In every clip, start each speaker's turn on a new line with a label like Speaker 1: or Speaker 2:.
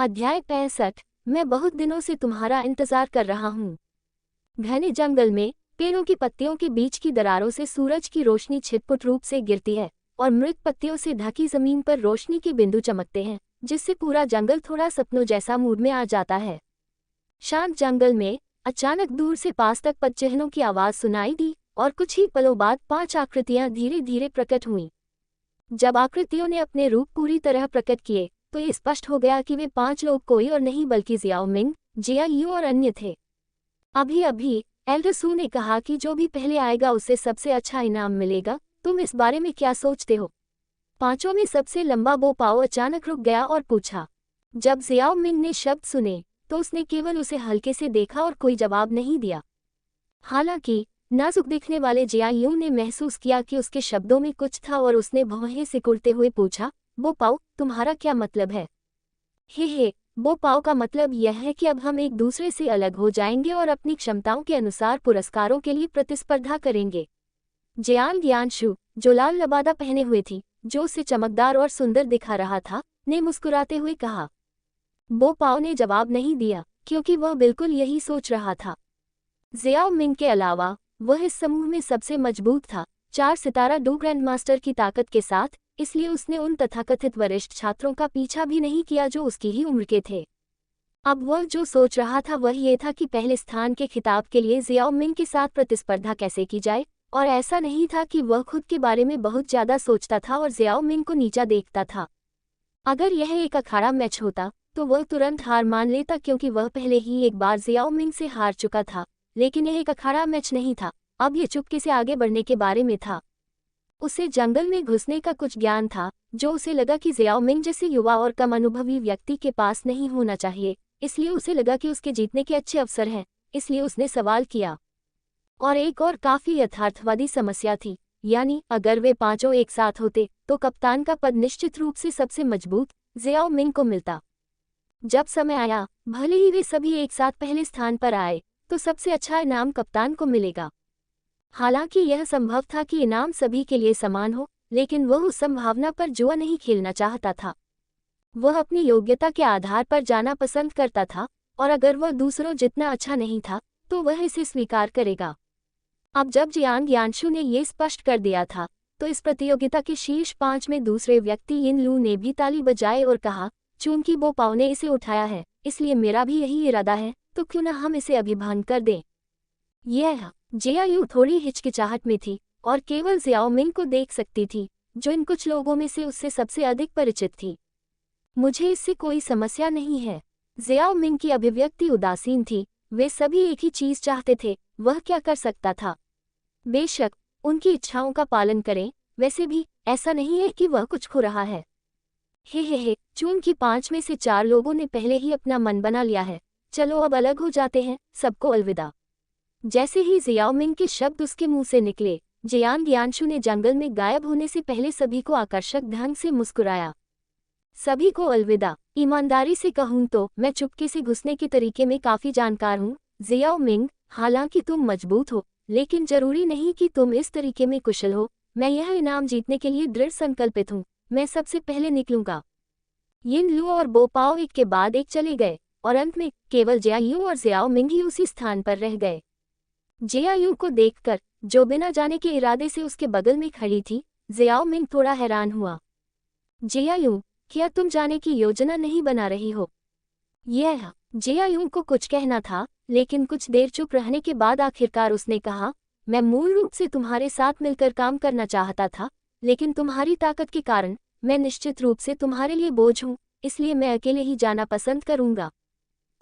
Speaker 1: अध्याय 65। मैं बहुत दिनों से तुम्हारा इंतजार कर रहा हूँ। घने जंगल में पेड़ों की पत्तियों के बीच की दरारों से सूरज की रोशनी छिटपुट रूप से गिरती है और मृत पत्तियों से ढकी जमीन पर रोशनी के बिंदु चमकते हैं, जिससे पूरा जंगल थोड़ा सपनों जैसा मूड में आ जाता है। शांत जंगल में अचानक दूर से पास तक पदचिह्नों की आवाज सुनाई दी और कुछ ही पलों बाद 5 आकृतियां धीरे धीरे प्रकट हुईं। जब आकृतियों ने अपने रूप पूरी तरह प्रकट किए तो ये स्पष्ट हो गया कि वे 5 लोग कोई और नहीं बल्कि जियाओ मिंग, जिया यू और अन्य थे। अभी अभी एल्डर सू ने कहा कि जो भी पहले आएगा उसे सबसे अच्छा इनाम मिलेगा। तुम इस बारे में क्या सोचते हो? पांचों में सबसे लंबा बो पाओ अचानक रुक गया और पूछा। जब जियाओ मिंग ने शब्द सुने तो उसने केवल उसे हल्के से देखा और कोई जवाब नहीं दिया। हालांकि नाजुक दिखने वाले जिया यू ने महसूस किया कि उसके शब्दों में कुछ था और उसने भौहें सिकुड़ते हुए पूछा, बो पाओ, तुम्हारा क्या मतलब है? हे, बो पाओ का मतलब यह है कि अब हम एक दूसरे से अलग हो जाएंगे और अपनी क्षमताओं के अनुसार पुरस्कारों के लिए प्रतिस्पर्धा करेंगे। जियांग यानशु, जो लाल लबादा पहने हुए थी, जो उसे चमकदार और सुंदर दिखा रहा था, ने मुस्कुराते हुए कहा। बो पाओ ने जवाब नहीं दिया क्योंकि वह बिल्कुल यही सोच रहा था। जियाओ मिंग के अलावा वह इस समूह में सबसे मजबूत था, 4 सितारा डू ग्रैंड मास्टर की ताकत के साथ, इसलिए उसने उन तथाकथित वरिष्ठ छात्रों का पीछा भी नहीं किया जो उसकी ही उम्र के थे। अब वह जो सोच रहा था वह ये था कि पहले स्थान के खिताब के लिए जियाओ मिंग के साथ प्रतिस्पर्धा कैसे की जाए, और ऐसा नहीं था कि वह खुद के बारे में बहुत ज्यादा सोचता था और जियाओ मिंग को नीचा देखता था। अगर यह एक अखाड़ा मैच होता तो वह तुरंत हार मान लेता क्योंकि वह पहले ही एक बार जियाओ मिंग से हार चुका था, लेकिन यह एक अखाड़ा मैच नहीं था। अब ये चुपके से आगे बढ़ने के बारे में था। उसे जंगल में घुसने का कुछ ज्ञान था जो उसे लगा कि जियाओ मिंग जैसे युवा और कम अनुभवी व्यक्ति के पास नहीं होना चाहिए, इसलिए उसे लगा कि उसके जीतने के अच्छे अवसर हैं, इसलिए उसने सवाल किया। और एक और काफी यथार्थवादी समस्या थी, यानी अगर वे पांचों एक साथ होते तो कप्तान का पद निश्चित रूप से सबसे मजबूत जियाओ मिंग को मिलता। जब समय आया, भले ही वे सभी एक साथ पहले स्थान पर आए, तो सबसे अच्छा इनाम कप्तान को मिलेगा। हालांकि यह संभव था कि इनाम सभी के लिए समान हो, लेकिन वह उस संभावना पर जुआ नहीं खेलना चाहता था। वह अपनी योग्यता के आधार पर जाना पसंद करता था, और अगर वह दूसरों जितना अच्छा नहीं था तो वह इसे स्वीकार करेगा। अब जब जियांग यानशु ने ये स्पष्ट कर दिया था तो इस प्रतियोगिता के शीर्ष 5 में दूसरे व्यक्ति यिन लू ने भी ताली बजाए और कहा, चूंकि बो पाओ ने इसे उठाया है इसलिए मेरा भी यही इरादा है, तो क्यों न हम इसे अभी भंग कर दें। यह जिया यू थोड़ी हिचकिचाहट में थी और केवल जियाओ मिंग को देख सकती थी, जो इन कुछ लोगों में से उससे सबसे अधिक परिचित थी। मुझे इससे कोई समस्या नहीं है। जियाओ मिंग की अभिव्यक्ति उदासीन थी। वे सभी एक ही चीज चाहते थे, वह क्या कर सकता था? बेशक उनकी इच्छाओं का पालन करें, वैसे भी ऐसा नहीं है कि वह कुछ खो रहा है। हे, चूंकि 5 में से 4 लोगों ने पहले ही अपना मन बना लिया है, चलो अब अलग हो जाते हैं, सबको अलविदा। जैसे ही जियाओ मिंग के शब्द उसके मुंह से निकले, जियांग यानशु ने जंगल में गायब होने से पहले सभी को आकर्षक ढंग से मुस्कुराया। सभी को अलविदा। ईमानदारी से कहूं तो मैं चुपके से घुसने के तरीके में काफी जानकार हूं, जियाओ मिंग। हालांकि तुम मजबूत हो, लेकिन जरूरी नहीं कि तुम इस तरीके में कुशल हो। मैं यह इनाम जीतने के लिए दृढ़ संकल्पित हूं। मैं सबसे पहले निकलूंगा। यिन लू और बो पाओ एक के बाद एक चले गए और अंत में केवल जिया यू और जियाओ मिंग ही उसी स्थान पर रह गए। जिया यू को देखकर, जो बिना जाने के इरादे से उसके बगल में खड़ी थी, जियाओ मिंग थोड़ा हैरान हुआ। जिया यू, क्या तुम जाने की योजना नहीं बना रही हो? यह जिया यू को कुछ कहना था, लेकिन कुछ देर चुप रहने के बाद आखिरकार उसने कहा, मैं मूल रूप से तुम्हारे साथ मिलकर काम करना चाहता था, लेकिन तुम्हारी ताकत के कारण मैं निश्चित रूप से तुम्हारे लिए बोझ हूँ, इसलिए मैं अकेले ही जाना पसंद करूंगा।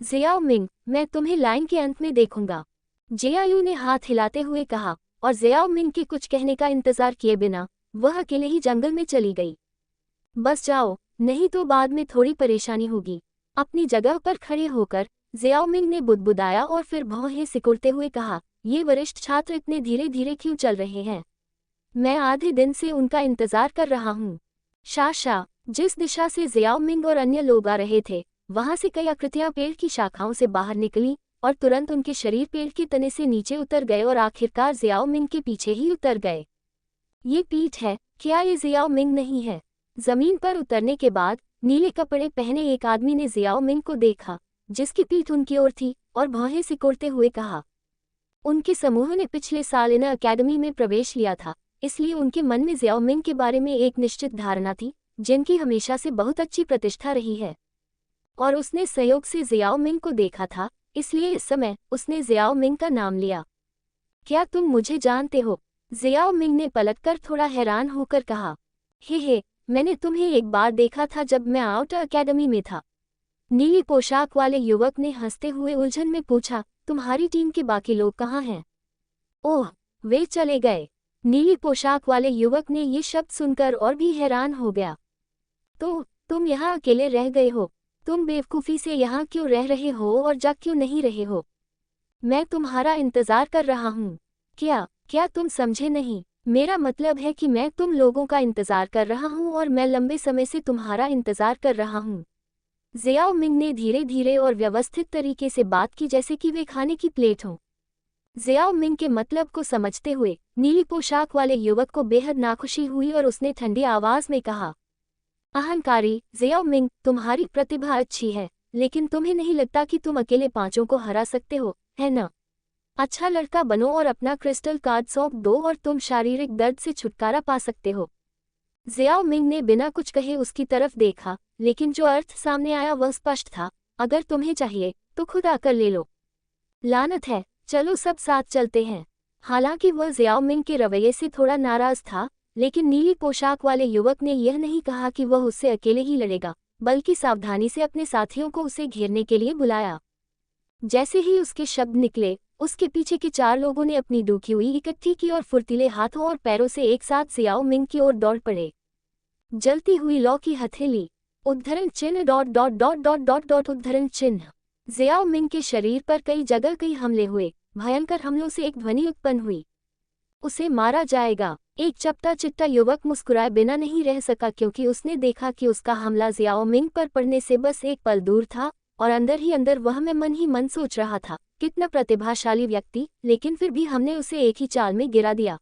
Speaker 1: जियाओ मिंग, मैं तुम्हें लाइन के अंत में देखूंगा। जिया यू ने हाथ हिलाते हुए कहा, और जियाओ मिंग के कुछ कहने का इंतजार किए बिना वह अकेले ही जंगल में चली गई। बस जाओ, नहीं तो बाद में थोड़ी परेशानी होगी। अपनी जगह पर खड़े होकर जियाओ मिंग ने बुदबुदाया और फिर भौहें सिकुड़ते हुए कहा, ये वरिष्ठ छात्र इतने धीरे धीरे क्यों चल रहे हैं? मैं आधे दिन से उनका इंतजार कर रहा हूँ। शाशा, जिस दिशा से जियाओ मिंग और अन्य लोग आ रहे थे, वहां से कई आकृतियां पेड़ की शाखाओं से बाहर निकली और तुरंत उनके शरीर पेड़ के तने से नीचे उतर गए और आखिरकार जियाओ मिंग के पीछे ही उतर गए। ये पीठ है, क्या ये जियाओ मिंग नहीं है? जमीन पर उतरने के बाद नीले कपड़े पहने एक आदमी ने जियाओ मिंग को देखा, जिसकी पीठ उनकी ओर थी, और भौहें सिकोड़ते हुए कहा। उनके समूह ने पिछले साल इन अकेडमी में प्रवेश लिया था, इसलिए उनके मन में जियाओ मिंग के बारे में एक निश्चित धारणा थी, जिनकी हमेशा से बहुत अच्छी प्रतिष्ठा रही है। और उसने संयोग से जियाओ मिंग को देखा था, इसलिए इस समय उसने जियाओ मिंग का नाम लिया। क्या तुम मुझे जानते हो? जियाओ मिंग ने पलटकर थोड़ा हैरान होकर कहा। हे, मैंने तुम्हें एक बार देखा था जब मैं आउट अकेडमी में था। नीली पोशाक वाले युवक ने हंसते हुए उलझन में पूछा, तुम्हारी टीम के बाकी लोग कहाँ हैं? ओह, वे चले गए। नीली पोशाक वाले युवक ने ये शब्द सुनकर और भी हैरान हो गया। तो तुम यहाँ अकेले रह गए हो? तुम बेवकूफ़ी से यहाँ क्यों रह रहे हो और जा क्यों नहीं रहे हो? मैं तुम्हारा इंतज़ार कर रहा हूँ। क्या तुम समझे नहीं? मेरा मतलब है कि मैं तुम लोगों का इंतज़ार कर रहा हूँ और मैं लंबे समय से तुम्हारा इंतज़ार कर रहा हूँ। जियाओ मिंग ने धीरे धीरे और व्यवस्थित तरीके से बात की, जैसे कि वे खाने की प्लेट हों। जियाओ मिंग के मतलब को समझते हुए नीली पोशाक वाले युवक को बेहद नाखुशी हुई और उसने ठंडी आवाज़ में कहा, अहंकारी जियाओ मिंग, तुम्हारी प्रतिभा अच्छी है, लेकिन तुम्हें नहीं लगता कि तुम अकेले पांचों को हरा सकते हो, है ना? अच्छा लड़का बनो और अपना क्रिस्टल कार्ड सौंप दो और तुम शारीरिक दर्द से छुटकारा पा सकते हो। जियाओ मिंग ने बिना कुछ कहे उसकी तरफ देखा, लेकिन जो अर्थ सामने आया वह स्पष्ट था, अगर तुम्हें चाहिए तो खुद आकर ले लो। लानत है, चलो सब साथ चलते हैं। हालांकि वह जियाओ मिंग के रवैये से थोड़ा नाराज था, लेकिन नीली पोशाक वाले युवक ने यह नहीं कहा कि वह उससे अकेले ही लड़ेगा, बल्कि सावधानी से अपने साथियों को उसे घेरने के लिए बुलाया। जैसे ही उसके शब्द निकले, उसके पीछे के 4 लोगों ने अपनी दुखी हुई इकट्ठी की और फुर्तीले हाथों और पैरों से एक साथ जियाओ मिंग की ओर दौड़ पड़े। जलती हुई लौ की हथेली, उद्धरण चिन्ह ... उद्धरण चिन्ह। जियाओ मिंग के शरीर पर कई जगह कई हमले हुए। भयंकर हमलों से एक ध्वनि उत्पन्न हुई, उसे मारा जाएगा। एक चपटा चिट्टा युवक मुस्कुराए बिना नहीं रह सका, क्योंकि उसने देखा कि उसका हमला जियाओ मिंग पर पड़ने से बस एक पल दूर था, और अंदर ही अंदर वह में मन ही मन सोच रहा था, कितना प्रतिभाशाली व्यक्ति, लेकिन फिर भी हमने उसे एक ही चाल में गिरा दिया।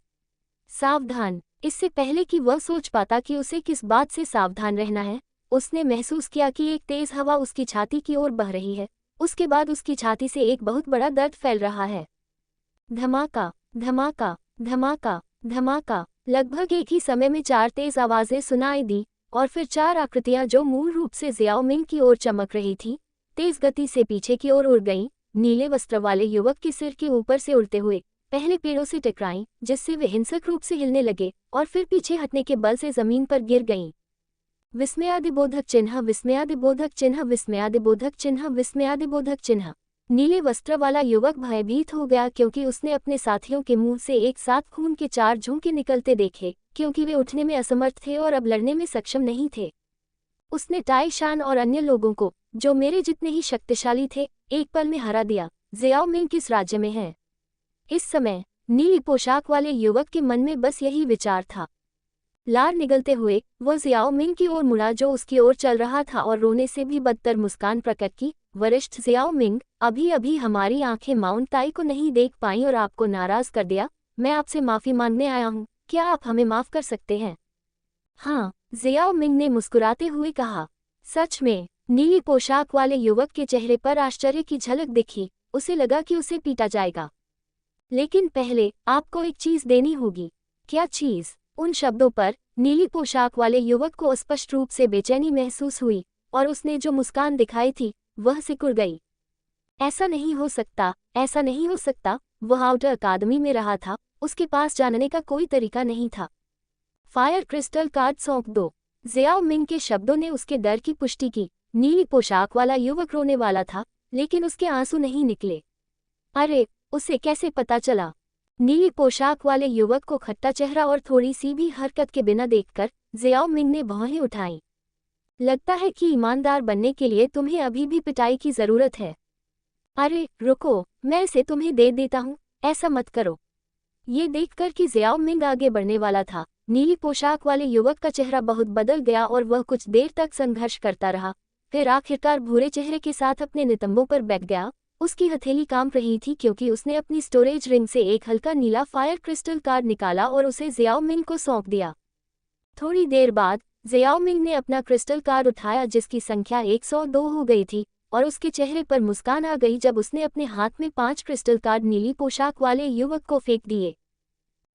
Speaker 1: सावधान। इससे पहले कि वह सोच पाता कि उसे किस बात से सावधान रहना है, उसने महसूस किया कि एक तेज हवा उसकी छाती की ओर बह रही है। उसके बाद उसकी छाती से एक बहुत बड़ा दर्द फैल रहा है। धमाका, धमाका, धमाका, धमाका। लगभग एक ही समय में 4 तेज आवाजें सुनाई दी, और फिर 4 आकृतियां जो मूल रूप से जियाओ मिंग की ओर चमक रही थीं, तेज गति से पीछे की ओर उड़ गईं। नीले वस्त्र वाले युवक के सिर के ऊपर से उड़ते हुए पहले पेड़ों से टकराईं, जिससे वे हिंसक रूप से हिलने लगे, और फिर पीछे हटने के बल से जमीन पर गिर गईं। विस्मयादिबोधक चिन्ह, विस्मयादिबोधक चिन्ह, विस्मयादिबोधक चिन्ह, विस्मयादिबोधक चिन्ह। नीले वस्त्र वाला युवक भयभीत हो गया, क्योंकि उसने अपने साथियों के मुंह से एक साथ खून के 4 झोंके निकलते देखे, क्योंकि वे उठने में असमर्थ थे और अब लड़ने में सक्षम नहीं थे। उसने टाई शान और अन्य लोगों को, जो मेरे जितने ही शक्तिशाली थे, एक पल में हरा दिया। जियाओ मिंग किस राज्य में है? इस समय नीली पोशाक वाले युवक के मन में बस यही विचार था। लार निगलते हुए वह जियाओ मिंग की ओर मुड़ा, जो उसकी ओर चल रहा था, और रोने से भी बदतर मुस्कान प्रकट की। वरिष्ठ जियाओ मिंग, अभी अभी हमारी आंखें माउंट ताई को नहीं देख पाईं और आपको नाराज कर दिया। मैं आपसे माफ़ी मांगने आया हूँ, क्या आप हमें माफ़ कर सकते हैं? हाँ, जियाओ मिंग ने मुस्कुराते हुए कहा। सच में? नीली पोशाक वाले युवक के चेहरे पर आश्चर्य की झलक दिखी। उसे लगा कि उसे पीटा जाएगा, लेकिन पहले आपको एक चीज देनी होगी। क्या चीज? उन शब्दों पर नीली पोशाक वाले युवक को स्पष्ट रूप से बेचैनी महसूस हुई, और उसने जो मुस्कान दिखाई थी वह सिकुड़ गई। ऐसा नहीं हो सकता, ऐसा नहीं हो सकता। वह आउटर अकादमी में रहा था, उसके पास जानने का कोई तरीका नहीं था। फायर क्रिस्टल कार्ड सौंप दो। जियाओ मिंग के शब्दों ने उसके डर की पुष्टि की। नीली पोशाक वाला युवक रोने वाला था, लेकिन उसके आंसू नहीं निकले। अरे, उसे कैसे पता चला? नीली पोशाक वाले युवक को खट्टा चेहरा और थोड़ी सी भी हरकत के बिना देखकर जियाओ मिंग ने भौहें उठाईं। लगता है कि ईमानदार बनने के लिए तुम्हें अभी भी पिटाई की जरूरत है। अरे रुको, मैं इसे तुम्हें दे देता हूँ, ऐसा मत करो। ये देखकर कि जियाओ मिंग आगे बढ़ने वाला था, नीली पोशाक वाले युवक का चेहरा बहुत बदल गया और वह कुछ देर तक संघर्ष करता रहा। फिर आखिरकार भूरे चेहरे के साथ अपने नितंबों पर बैठ गया। उसकी हथेली कांप रही थी, क्योंकि उसने अपनी स्टोरेज रिंग से एक हल्का नीला फायर क्रिस्टल कार्ड निकाला और उसे जियाओ मिंग को सौंप दिया। थोड़ी देर बाद जियाओ मिंग ने अपना क्रिस्टल कार्ड उठाया जिसकी संख्या 102 हो गई थी, और उसके चेहरे पर मुस्कान आ गई जब उसने अपने हाथ में 5 क्रिस्टल कार्ड नीली पोशाक वाले युवक को फेंक दिए।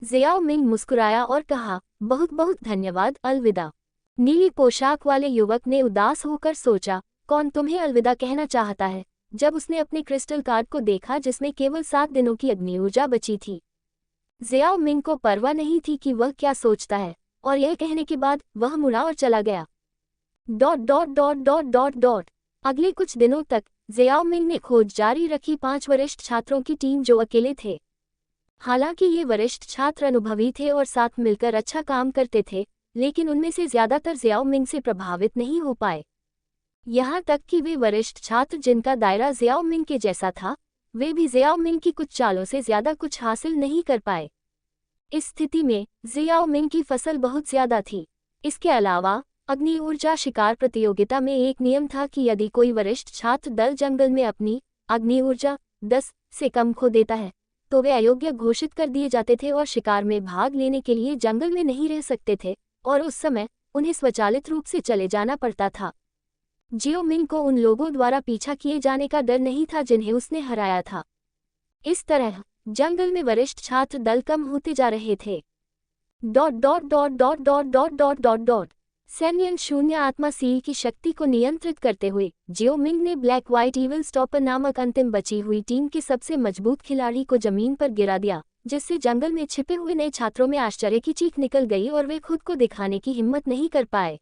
Speaker 1: जियाओ मिंग मुस्कुराया और कहा, बहुत बहुत धन्यवाद, अलविदा। नीली पोशाक वाले युवक ने उदास होकर सोचा, कौन तुम्हें अलविदा कहना चाहता है। जब उसने अपने क्रिस्टल कार्ड को देखा जिसमें केवल 7 दिनों की अग्नि ऊर्जा बची थी, जियाओ मिंग को परवाह नहीं थी कि वह क्या सोचता है, और यह कहने के बाद वह मुड़ा और चला गया। अगले कुछ दिनों तक जियाओ मिंग ने खोज जारी रखी 5 वरिष्ठ छात्रों की टीम जो अकेले थे। हालांकि ये वरिष्ठ छात्र अनुभवी थे और साथ मिलकर अच्छा काम करते थे, लेकिन उनमें से ज्यादातर जियाओ मिंग से प्रभावित नहीं हो पाए। यहाँ तक कि वे वरिष्ठ छात्र जिनका दायरा जियाओ मिंग के जैसा था, वे भी जियाओ मिंग की कुछ चालों से ज्यादा कुछ हासिल नहीं कर पाए। इस स्थिति में जियाओ मिंग की फसल बहुत ज्यादा थी। इसके अलावा अग्नि ऊर्जा शिकार प्रतियोगिता में एक नियम था कि यदि कोई वरिष्ठ छात्र दल जंगल में अपनी अग्नि ऊर्जा 10 से कम खो देता है तो वे अयोग्य घोषित कर दिए जाते थे और शिकार में भाग लेने के लिए जंगल में नहीं रह सकते थे, और उस समय उन्हें स्वचालित रूप से चले जाना पड़ता था। जियो मिंग को उन लोगों द्वारा पीछा किए जाने का डर नहीं था जिन्हें उसने हराया था। इस तरह जंगल में वरिष्ठ छात्र दल कम होते जा रहे थे। सैन्य शून्य आत्मा सील की शक्ति को नियंत्रित करते हुए जियो मिंग ने ब्लैक व्हाइट इविल स्टॉपर नामक अंतिम बची हुई टीम के सबसे मजबूत खिलाड़ी को जमीन पर गिरा दिया, जिससे जंगल में छिपे हुए नए छात्रों में आश्चर्य की चीख निकल गई और वे खुद को दिखाने की हिम्मत नहीं कर पाए।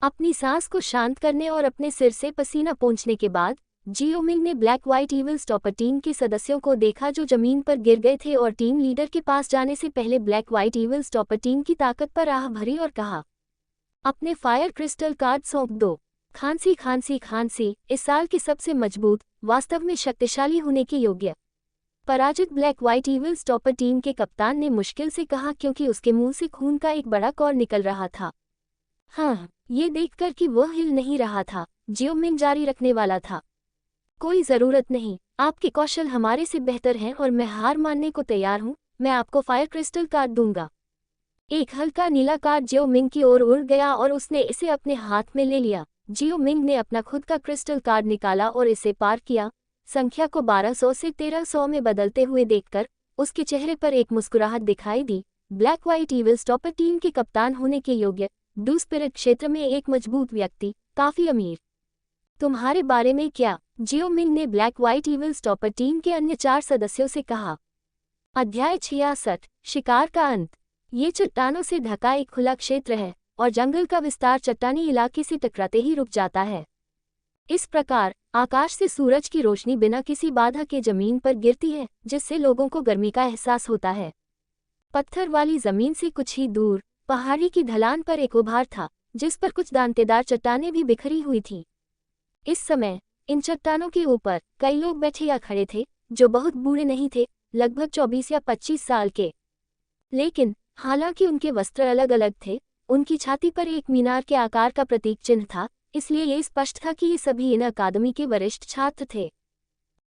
Speaker 1: अपनी सांस को शांत करने और अपने सिर से पसीना पोंछने के बाद जियो मिंग ने black white evil stopper team के सदस्यों को देखा जो जमीन पर गिर गए थे, और टीम लीडर के पास जाने से पहले black white evil stopper team की ताकत पर आह भरी और कहा, अपने फायर क्रिस्टल कार्ड सौंप दो। खांसी, इस साल के सबसे मजबूत, वास्तव में शक्तिशाली होने के योग्य पराजित black white evil stopper team के कप्तान ने मुश्किल से कहा क्योंकि उसके मुंह से खून का एक बड़ा कौर निकल रहा था। हाँ, ये देखकर कि वह हिल नहीं रहा था, जियो मिंग जारी रखने वाला था। कोई जरूरत नहीं, आपके कौशल हमारे से बेहतर हैं और मैं हार मानने को तैयार हूँ। मैं आपको फायर क्रिस्टल कार्ड दूंगा। एक हल्का नीला कार्ड जियो मिंग की ओर उड़ गया और उसने इसे अपने हाथ में ले लिया। जियो मिंग ने अपना खुद का क्रिस्टल कार्ड निकाला और इसे पार किया। संख्या को 1200 से 1300 में बदलते हुए देखकर उसके चेहरे पर एक मुस्कुराहट दिखाई दी। Black white evil stopper team के कप्तान होने के योग्य, डू स्पिरिट क्षेत्र में एक मजबूत व्यक्ति, काफी अमीर। तुम्हारे बारे में क्या? जियो मिंग ने black white evil stopper team के अन्य 4 सदस्यों से कहा। अध्याय 66, शिकार का अंत। ये चट्टानों से ढका एक खुला क्षेत्र है और जंगल का विस्तार चट्टानी इलाके से टकराते ही रुक जाता है। इस प्रकार आकाश से सूरज की रोशनी बिना किसी बाधा के जमीन पर गिरती है, जिससे लोगों को गर्मी का एहसास होता है। पत्थर वाली जमीन से कुछ ही दूर पहाड़ी की ढलान पर एक उभार था जिस पर कुछ दांतेदार चट्टानें भी बिखरी हुई थीं। इस समय इन चट्टानों के ऊपर कई लोग बैठे या खड़े थे जो बहुत बूढ़े नहीं थे, लगभग 24 या 25 साल के। लेकिन हालांकि उनके वस्त्र अलग अलग थे, उनकी छाती पर एक मीनार के आकार का प्रतीक चिन्ह था, इसलिए ये स्पष्ट था कि ये सभी इन अकादमी के वरिष्ठ छात्र थे।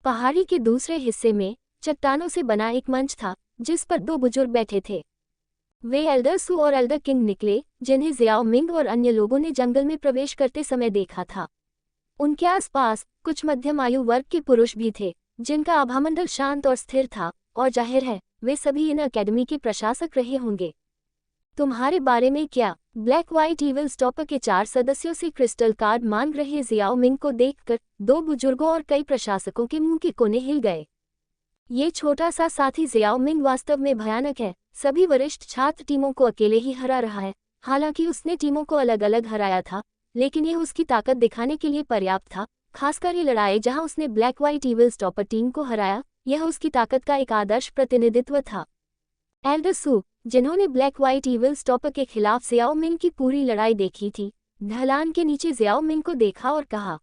Speaker 1: पहाड़ी के दूसरे हिस्से में चट्टानों से बना एक मंच था जिस पर 2 बुजुर्ग बैठे थे। वे एल्डर सू और एल्डर किंग निकले, जिन्हें जियाओ मिंग और अन्य लोगों ने जंगल में प्रवेश करते समय देखा था। उनके आसपास कुछ मध्यम आयु वर्ग के पुरुष भी थे जिनका आभामंडल शांत और स्थिर था, और जाहिर है वे सभी इन अकेडमी के प्रशासक रहे होंगे। तुम्हारे बारे में क्या? ब्लैक व्हाइट इविल स्टॉपर के 4 सदस्यों से क्रिस्टल कार्ड मांग रहे जियाओ मिंग को देखकर 2 बुजुर्गों और कई प्रशासकों के मुंह के कोने हिल गए। ये छोटा सा साथी जियाओ मिंग वास्तव में भयानक है। सभी वरिष्ठ छात्र टीमों को अकेले ही हरा रहा है। हालांकि उसने टीमों को अलग अलग हराया था, लेकिन यह उसकी ताकत दिखाने के लिए पर्याप्त था। खासकर ये लड़ाई जहां उसने black white evil stopper team को हराया, यह उसकी ताकत का एक आदर्श प्रतिनिधित्व था। एल्डर सू, जिन्होंने ब्लैक व्हाइट इविल स्टॉपर के खिलाफ जियाओ मिंग की पूरी लड़ाई देखी थी, ढलान के नीचे जियाओ मिंग को देखा और कहा,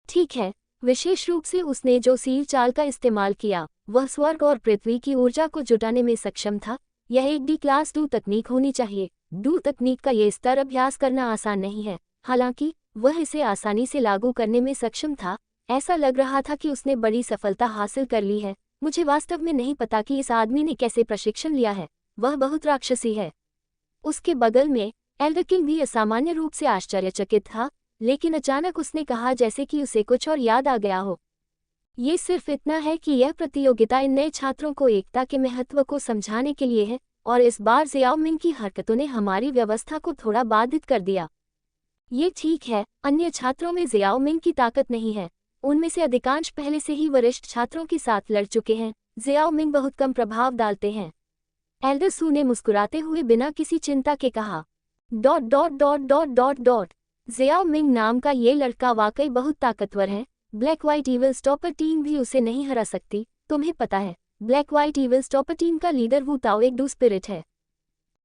Speaker 1: ठीक है। विशेष रूप से उसने जो सील चाल का इस्तेमाल किया वह स्वर्ग और पृथ्वी की ऊर्जा को जुटाने में सक्षम था। यह एक डी क्लास 2 तकनीक होनी चाहिए। डू तकनीक का ये स्तर अभ्यास करना आसान नहीं है, हालांकि वह इसे आसानी से लागू करने में सक्षम था। ऐसा लग रहा था कि उसने बड़ी सफलता हासिल कर ली है। मुझे वास्तव में नहीं पता कि इस आदमी ने कैसे प्रशिक्षण लिया है, वह बहुत राक्षसी है। उसके बगल में एल्डर किंग भी असामान्य रूप से आश्चर्यचकित था, लेकिन अचानक उसने कहा जैसे कि उसे कुछ और याद आ गया हो। ये सिर्फ इतना है कि यह प्रतियोगिता इन नए छात्रों को एकता के महत्व को समझाने के लिए है, और इस बार ज़ियाओ मिंग की हरकतों ने हमारी व्यवस्था को थोड़ा बाधित कर दिया। ये ठीक है, अन्य छात्रों में ज़ियाओ मिंग की ताकत नहीं है। उनमें से अधिकांश पहले से ही वरिष्ठ छात्रों के साथ लड़ चुके हैं। ज़ियाओ मिंग बहुत कम प्रभाव डालते हैं। एल्डर सू ने मुस्कुराते हुए बिना किसी चिंता के कहा। ज़ियाओ मिंग नाम का ये लड़का वाकई बहुत ताकतवर है। Black white evil stopper team भी उसे नहीं हरा सकती। तुम्हें पता है, black white evil stopper team का लीडर वू ताओ एक डू स्पिरिट है।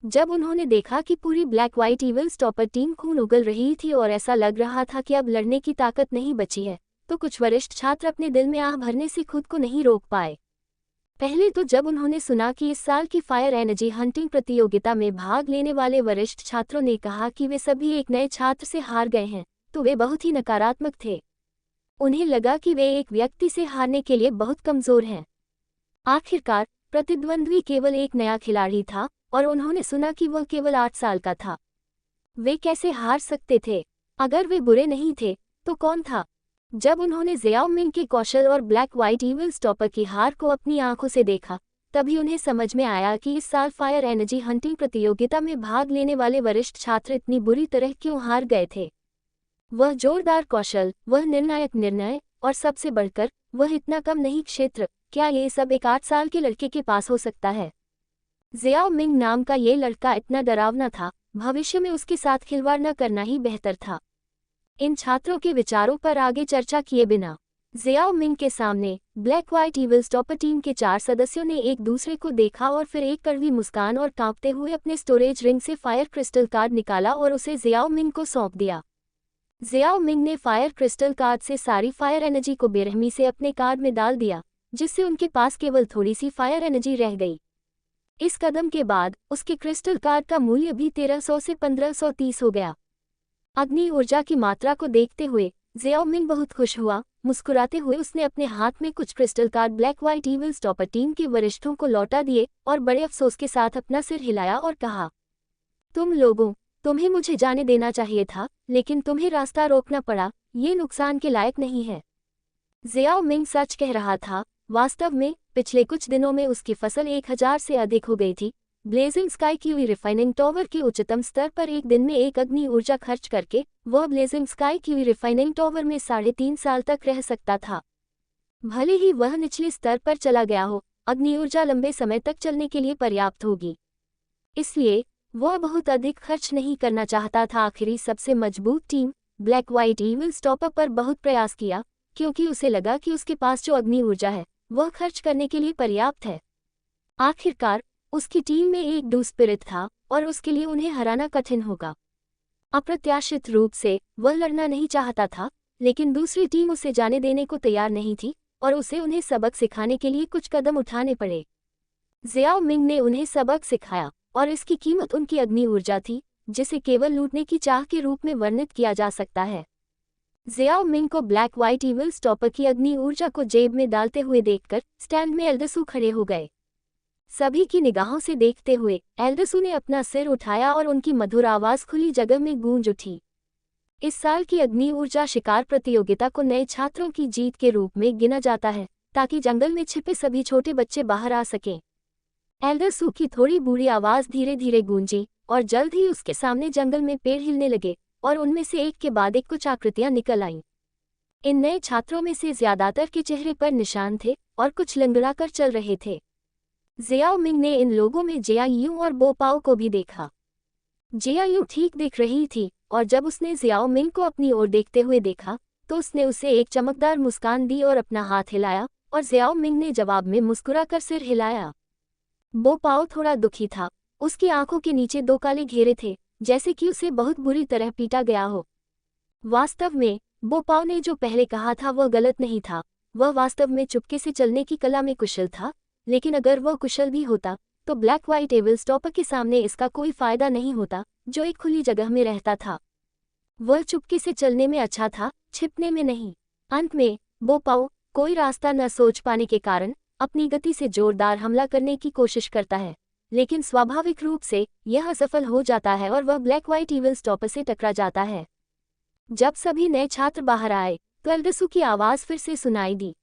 Speaker 1: जब उन्होंने देखा कि पूरी black white evil stopper team खून उगल रही थी और ऐसा लग रहा था कि अब लड़ने की ताकत नहीं बची है, तो कुछ वरिष्ठ छात्र अपने दिल में आह भरने से खुद को नहीं रोक पाए। पहले तो जब उन्होंने सुना कि इस साल की फायर एनर्जी हंटिंग प्रतियोगिता में भाग लेने वाले वरिष्ठ छात्रों ने कहा कि वे सभी एक नए छात्र से हार गए हैं, तो वे बहुत ही नकारात्मक थे। उन्हें लगा कि वे एक व्यक्ति से हारने के लिए बहुत कमजोर हैं। आखिरकार प्रतिद्वंद्वी केवल एक नया खिलाड़ी था और उन्होंने सुना कि वह केवल 8 साल का था। वे कैसे हार सकते थे? अगर वे बुरे नहीं थे, तो कौन था? जब उन्होंने ज़ियाओ मिंग के कौशल और ब्लैक व्हाइट ईविल स्टॉपर की हार को अपनी आंखों से देखा, तभी उन्हें समझ में आया कि इस साल फायर एनर्जी हंटिंग प्रतियोगिता में भाग लेने वाले वरिष्ठ छात्र इतनी बुरी तरह क्यों हार गए थे। वह जोरदार कौशल, वह निर्णायक निर्णय, और सबसे बढ़कर वह इतना कम नहीं क्षेत्र। क्या ये सब एक 8 साल के लड़के के पास हो सकता है? ज़ियाओ मिंग नाम का ये लड़का इतना डरावना था, भविष्य में उसके साथ खिलवाड़ न करना ही बेहतर था। इन छात्रों के विचारों पर आगे चर्चा किए बिना ज़ियाओ मिंग के सामने black white evil stopper team के 4 सदस्यों ने एक दूसरे को देखा और फिर एक कड़वी मुस्कान और कांपते हुए अपने स्टोरेज रिंग से फायर क्रिस्टल कार्ड निकाला और उसे ज़ियाओ मिंग को सौंप दिया। ज़ियाओ मिंग ने फायर क्रिस्टल कार्ड से सारी फायर एनर्जी को बेरहमी से अपने कार्ड में डाल दिया, जिससे उनके पास केवल थोड़ी सी फायर एनर्जी रह गई। इस कदम के बाद उसके क्रिस्टल कार्ड का मूल्य भी 1300 से 1530 हो गया। अग्नि ऊर्जा की मात्रा को देखते हुए ज़ियाओ मिंग बहुत खुश हुआ। मुस्कुराते हुए उसने अपने हाथ में कुछ crystal card black white evil stopper team के वरिष्ठों को लौटा दिए और बड़े अफसोस के साथ अपना सिर हिलाया और कहा, तुम लोगों, तुम्हें मुझे जाने देना चाहिए था, लेकिन तुम्हें रास्ता रोकना पड़ा। ये नुकसान के लायक नहीं है। ज़ियाओ मिंग सच कह रहा था। वास्तव में पिछले कुछ दिनों में उसकी फसल 1000 से अधिक हो गई थी। Blazing sky QE refining tower के उच्चतम स्तर पर एक दिन में एक अग्नि ऊर्जा खर्च करके वह blazing sky QE refining tower में 3.5 साल तक रह सकता था। भले ही वह निचले स्तर पर चला गया हो, अग्नि ऊर्जा लंबे समय तक चलने के लिए पर्याप्त होगी। इसलिए वह बहुत अधिक खर्च नहीं करना चाहता था। आखिरी सबसे मजबूत team black white evil stopper पर बहुत प्रयास किया, क्योंकि उसे लगा कि उसके पास जो अग्नि ऊर्जा है वह खर्च करने के लिए पर्याप्त है। आखिरकार उसकी टीम में एक डू स्पिरिट था और उसके लिए उन्हें हराना कठिन होगा। अप्रत्याशित रूप से वह लड़ना नहीं चाहता था, लेकिन दूसरी टीम उसे जाने देने को तैयार नहीं थी और उसे उन्हें सबक सिखाने के लिए कुछ कदम उठाने पड़े। ज़ियाओ मिंग ने उन्हें सबक सिखाया और इसकी कीमत उनकी अग्नि ऊर्जा थी, जिसे केवल लूटने की चाह के रूप में वर्णित किया जा सकता है। ज़ियाओ मिंग को ब्लैक व्हाइट ईविल स्टॉपर की अग्नि ऊर्जा को जेब में डालते हुए देखकर स्टैंड में एल्डर सू खड़े हो गए। सभी की निगाहों से देखते हुए एल्डर सू ने अपना सिर उठाया और उनकी मधुर आवाज खुली जगह में गूंज उठी। इस साल की अग्नि ऊर्जा शिकार प्रतियोगिता को नए छात्रों की जीत के रूप में गिना जाता है, ताकि जंगल में छिपे सभी छोटे बच्चे बाहर आ सकें। एल्डर सू की थोड़ी बूढ़ी आवाज धीरे धीरे गूंजी और जल्द ही उसके सामने जंगल में पेड़ हिलने लगे और उनमें से एक के बाद एक कुछ आकृतियां निकल आईं। इन नए छात्रों में से ज्यादातर के चेहरे पर निशान थे और कुछ लंगड़ा कर चल रहे थे। ज़ियाओ मिंग ने इन लोगों में जियायू और बोपाओ को भी देखा। जियायू ठीक दिख रही थी और जब उसने ज़ियाओ मिंग को अपनी ओर देखते हुए देखा तो उसने उसे एक चमकदार मुस्कान दी और अपना हाथ हिलाया और ज़ियाओ मिंग ने जवाब में मुस्कुराकर सिर हिलाया। बोपाओ थोड़ा दुखी था। उसकी आंखों के नीचे 2 काले घेरे थे, जैसे कि उसे बहुत बुरी तरह पीटा गया हो। वास्तव में बोपाओ ने जो पहले कहा था वह गलत नहीं था। वह वास्तव में चुपके से चलने की कला में कुशल था, लेकिन अगर वह कुशल भी होता तो ब्लैक व्हाइट ईविल स्टॉपर के सामने इसका कोई फायदा नहीं होता, जो एक खुली जगह में रहता था। वह चुपके से चलने में अच्छा था, छिपने में नहीं। अंत में बोपाओ कोई रास्ता न सोच पाने के कारण अपनी गति से जोरदार हमला करने की कोशिश करता है, लेकिन स्वाभाविक रूप से यह असफल हो जाता है और वह ब्लैक व्हाइट ईविल स्टॉपर से टकरा जाता है। जब सभी नए छात्र बाहर आए तो एल्डसू की आवाज़ फिर से सुनाई दी।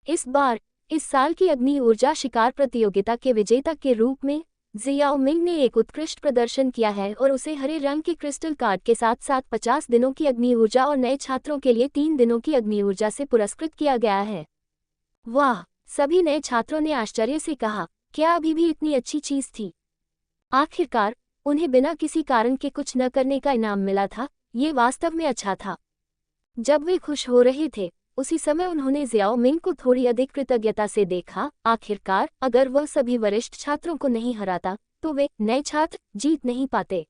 Speaker 1: इस बार इस साल की अग्नि ऊर्जा शिकार प्रतियोगिता के विजेता के रूप में जियाओ मिंग ने एक उत्कृष्ट प्रदर्शन किया है और उसे हरे रंग के क्रिस्टल कार्ड के साथ साथ 50 दिनों की अग्नि ऊर्जा और नए छात्रों के लिए 3 दिनों की अग्नि ऊर्जा से पुरस्कृत किया गया है। वाह, सभी नए छात्रों ने आश्चर्य से कहा, क्या अभी भी इतनी अच्छी चीज थी? आखिरकार उन्हें बिना किसी कारण के कुछ न करने का इनाम मिला था। ये वास्तव में अच्छा था। जब वे खुश हो रहे थे उसी समय उन्होंने जियाओ मिंग को थोड़ी अधिक कृतज्ञता से देखा। आखिरकार अगर वह सभी वरिष्ठ छात्रों को नहीं हराता तो वे नए छात्र जीत नहीं पाते।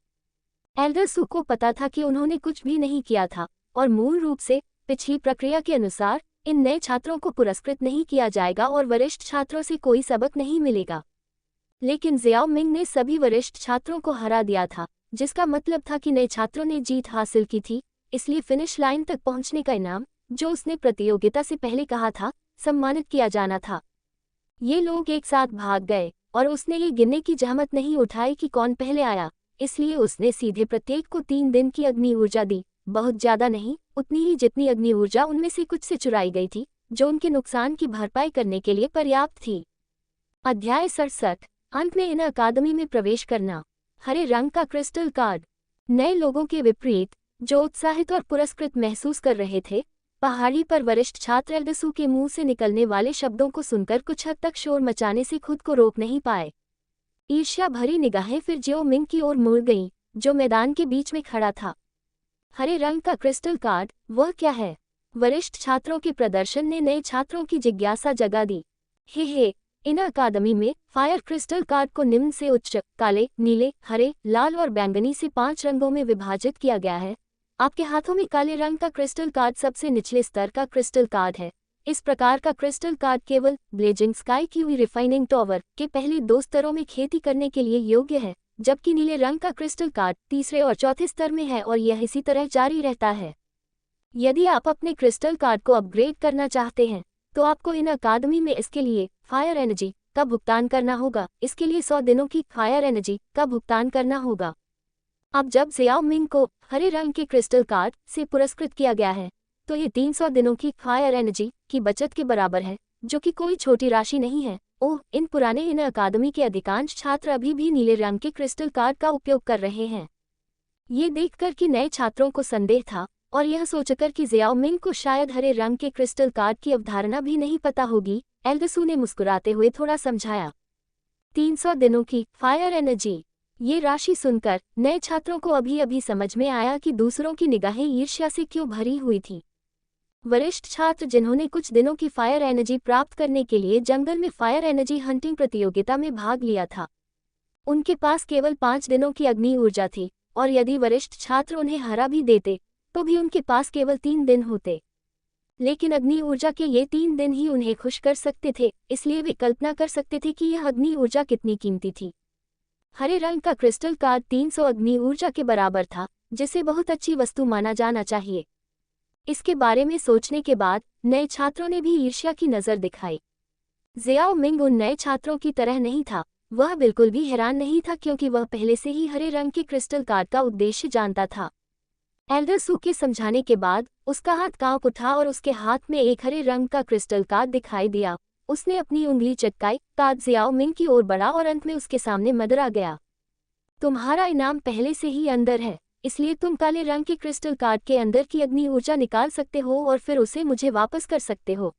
Speaker 1: एल्डरसू को पता था कि उन्होंने कुछ भी नहीं किया था और मूल रूप से पिछली प्रक्रिया के अनुसार इन नए छात्रों को पुरस्कृत नहीं किया जाएगा और वरिष्ठ छात्रों से कोई सबक नहीं मिलेगा। लेकिन जियाओ मिंग ने सभी वरिष्ठ छात्रों को हरा दिया था, जिसका मतलब था कि नए छात्रों ने जीत हासिल की थी। इसलिए फिनिश लाइन तक पहुंचने का इनाम, जो उसने प्रतियोगिता से पहले कहा था, सम्मानित किया जाना था। ये लोग एक साथ भाग गए और उसने ये गिनने की जहमत नहीं उठाई कि कौन पहले आया। इसलिए उसने सीधे प्रत्येक को 3 दिन की अग्नि ऊर्जा दी। बहुत ज्यादा नहीं, उतनी ही जितनी अग्नि ऊर्जा उनमें से कुछ से चुराई गई थी, जो उनके नुकसान की भरपाई करने के लिए पर्याप्त थी। अध्याय 67। अंत में इन अकादमी में प्रवेश करना। हरे रंग का क्रिस्टल कार्ड। नए लोगों के विपरीत, जो उत्साहित और पुरस्कृत महसूस कर रहे थे, पहाड़ी पर वरिष्ठ छात्र एल्डसू के मुंह से निकलने वाले शब्दों को सुनकर कुछ हद तक शोर मचाने से खुद को रोक नहीं पाए। ईर्ष्या भरी निगाहें फिर जियाओ मिंग की ओर मुड़ गईं, जो मैदान के बीच में खड़ा था। हरे रंग का क्रिस्टल कार्ड, वह क्या है? वरिष्ठ छात्रों के प्रदर्शन ने नए छात्रों की जिज्ञासा जगा दी। हे, इन अकादमी में फायर क्रिस्टल कार्ड को निम्न से उच्च, काले, नीले, हरे, लाल और बैंगनी से 5 रंगों में विभाजित किया गया है। आपके हाथों में काले रंग का क्रिस्टल कार्ड सबसे निचले स्तर का क्रिस्टल कार्ड है। इस प्रकार का क्रिस्टल कार्ड केवल ब्लेजिंग स्काई की रिफाइनिंग टॉवर के पहले 2 स्तरों में खेती करने के लिए योग्य है, जबकि नीले रंग का क्रिस्टल कार्ड तीसरे और चौथे स्तर में है और यह इसी तरह जारी रहता है। यदि आप अपने क्रिस्टल कार्ड को अपग्रेड करना चाहते हैं तो आपको इन अकादमी में इसके लिए फायर एनर्जी का भुगतान करना होगा। इसके लिए 100 दिनों की फायर एनर्जी का भुगतान करना होगा। अब जब जियाओ मिंग को हरे रंग के क्रिस्टल कार्ड से पुरस्कृत किया गया है तो ये 300 दिनों की फायर एनर्जी की बचत के बराबर है, जो कि कोई छोटी राशि नहीं है। इन पुराने इन अकादमी के अधिकांश छात्र अभी भी नीले रंग के क्रिस्टल कार्ड का उपयोग कर रहे हैं। ये देखकर कि नए छात्रों को संदेह था और यह सोचकर कि जियाओ मिंग को शायद हरे रंग के क्रिस्टल कार्ड की अवधारणा भी नहीं पता होगी, एल्डसू ने मुस्कुराते हुए थोड़ा समझाया। 300 दिनों की फायर एनर्जी। ये राशि सुनकर नए छात्रों को अभी अभी समझ में आया कि दूसरों की निगाहें ईर्ष्या से क्यों भरी हुई थी। वरिष्ठ छात्र जिन्होंने कुछ दिनों की फायर एनर्जी प्राप्त करने के लिए जंगल में फायर एनर्जी हंटिंग प्रतियोगिता में भाग लिया था, उनके पास केवल 5 दिनों की अग्नि ऊर्जा थी और यदि वरिष्ठ छात्र उन्हें हरा भी देते तो भी उनके पास केवल 3 दिन होते। लेकिन अग्नि ऊर्जा के ये 3 दिन ही उन्हें खुश कर सकते थे, इसलिए वे कल्पना कर सकते थे कि यह अग्नि ऊर्जा कितनी कीमती थी। हरे रंग का क्रिस्टल कार्ड 300 अग्नि ऊर्जा के बराबर था, जिसे बहुत अच्छी वस्तु माना जाना चाहिए। इसके बारे में सोचने के बाद नए छात्रों ने भी ईर्ष्या की नज़र दिखाई। जियाओ मिंग उन नए छात्रों की तरह नहीं था। वह बिल्कुल भी हैरान नहीं था क्योंकि वह पहले से ही हरे रंग के क्रिस्टल कार्ड का उद्देश्य जानता था। एल्डरसू के समझाने के बाद उसका हाथ कांप उठा और उसके हाथ में एक हरे रंग का क्रिस्टल कार्ड दिखाई दिया। उसने अपनी उंगली चटकाई, कार्ड जियाओ मिंग की ओर बढ़ा और अंत में उसके सामने मदरा गया। तुम्हारा इनाम पहले से ही अंदर है, इसलिए तुम काले रंग के क्रिस्टल कार्ड के अंदर की अग्नि ऊर्जा निकाल सकते हो और फिर उसे मुझे वापस कर सकते हो।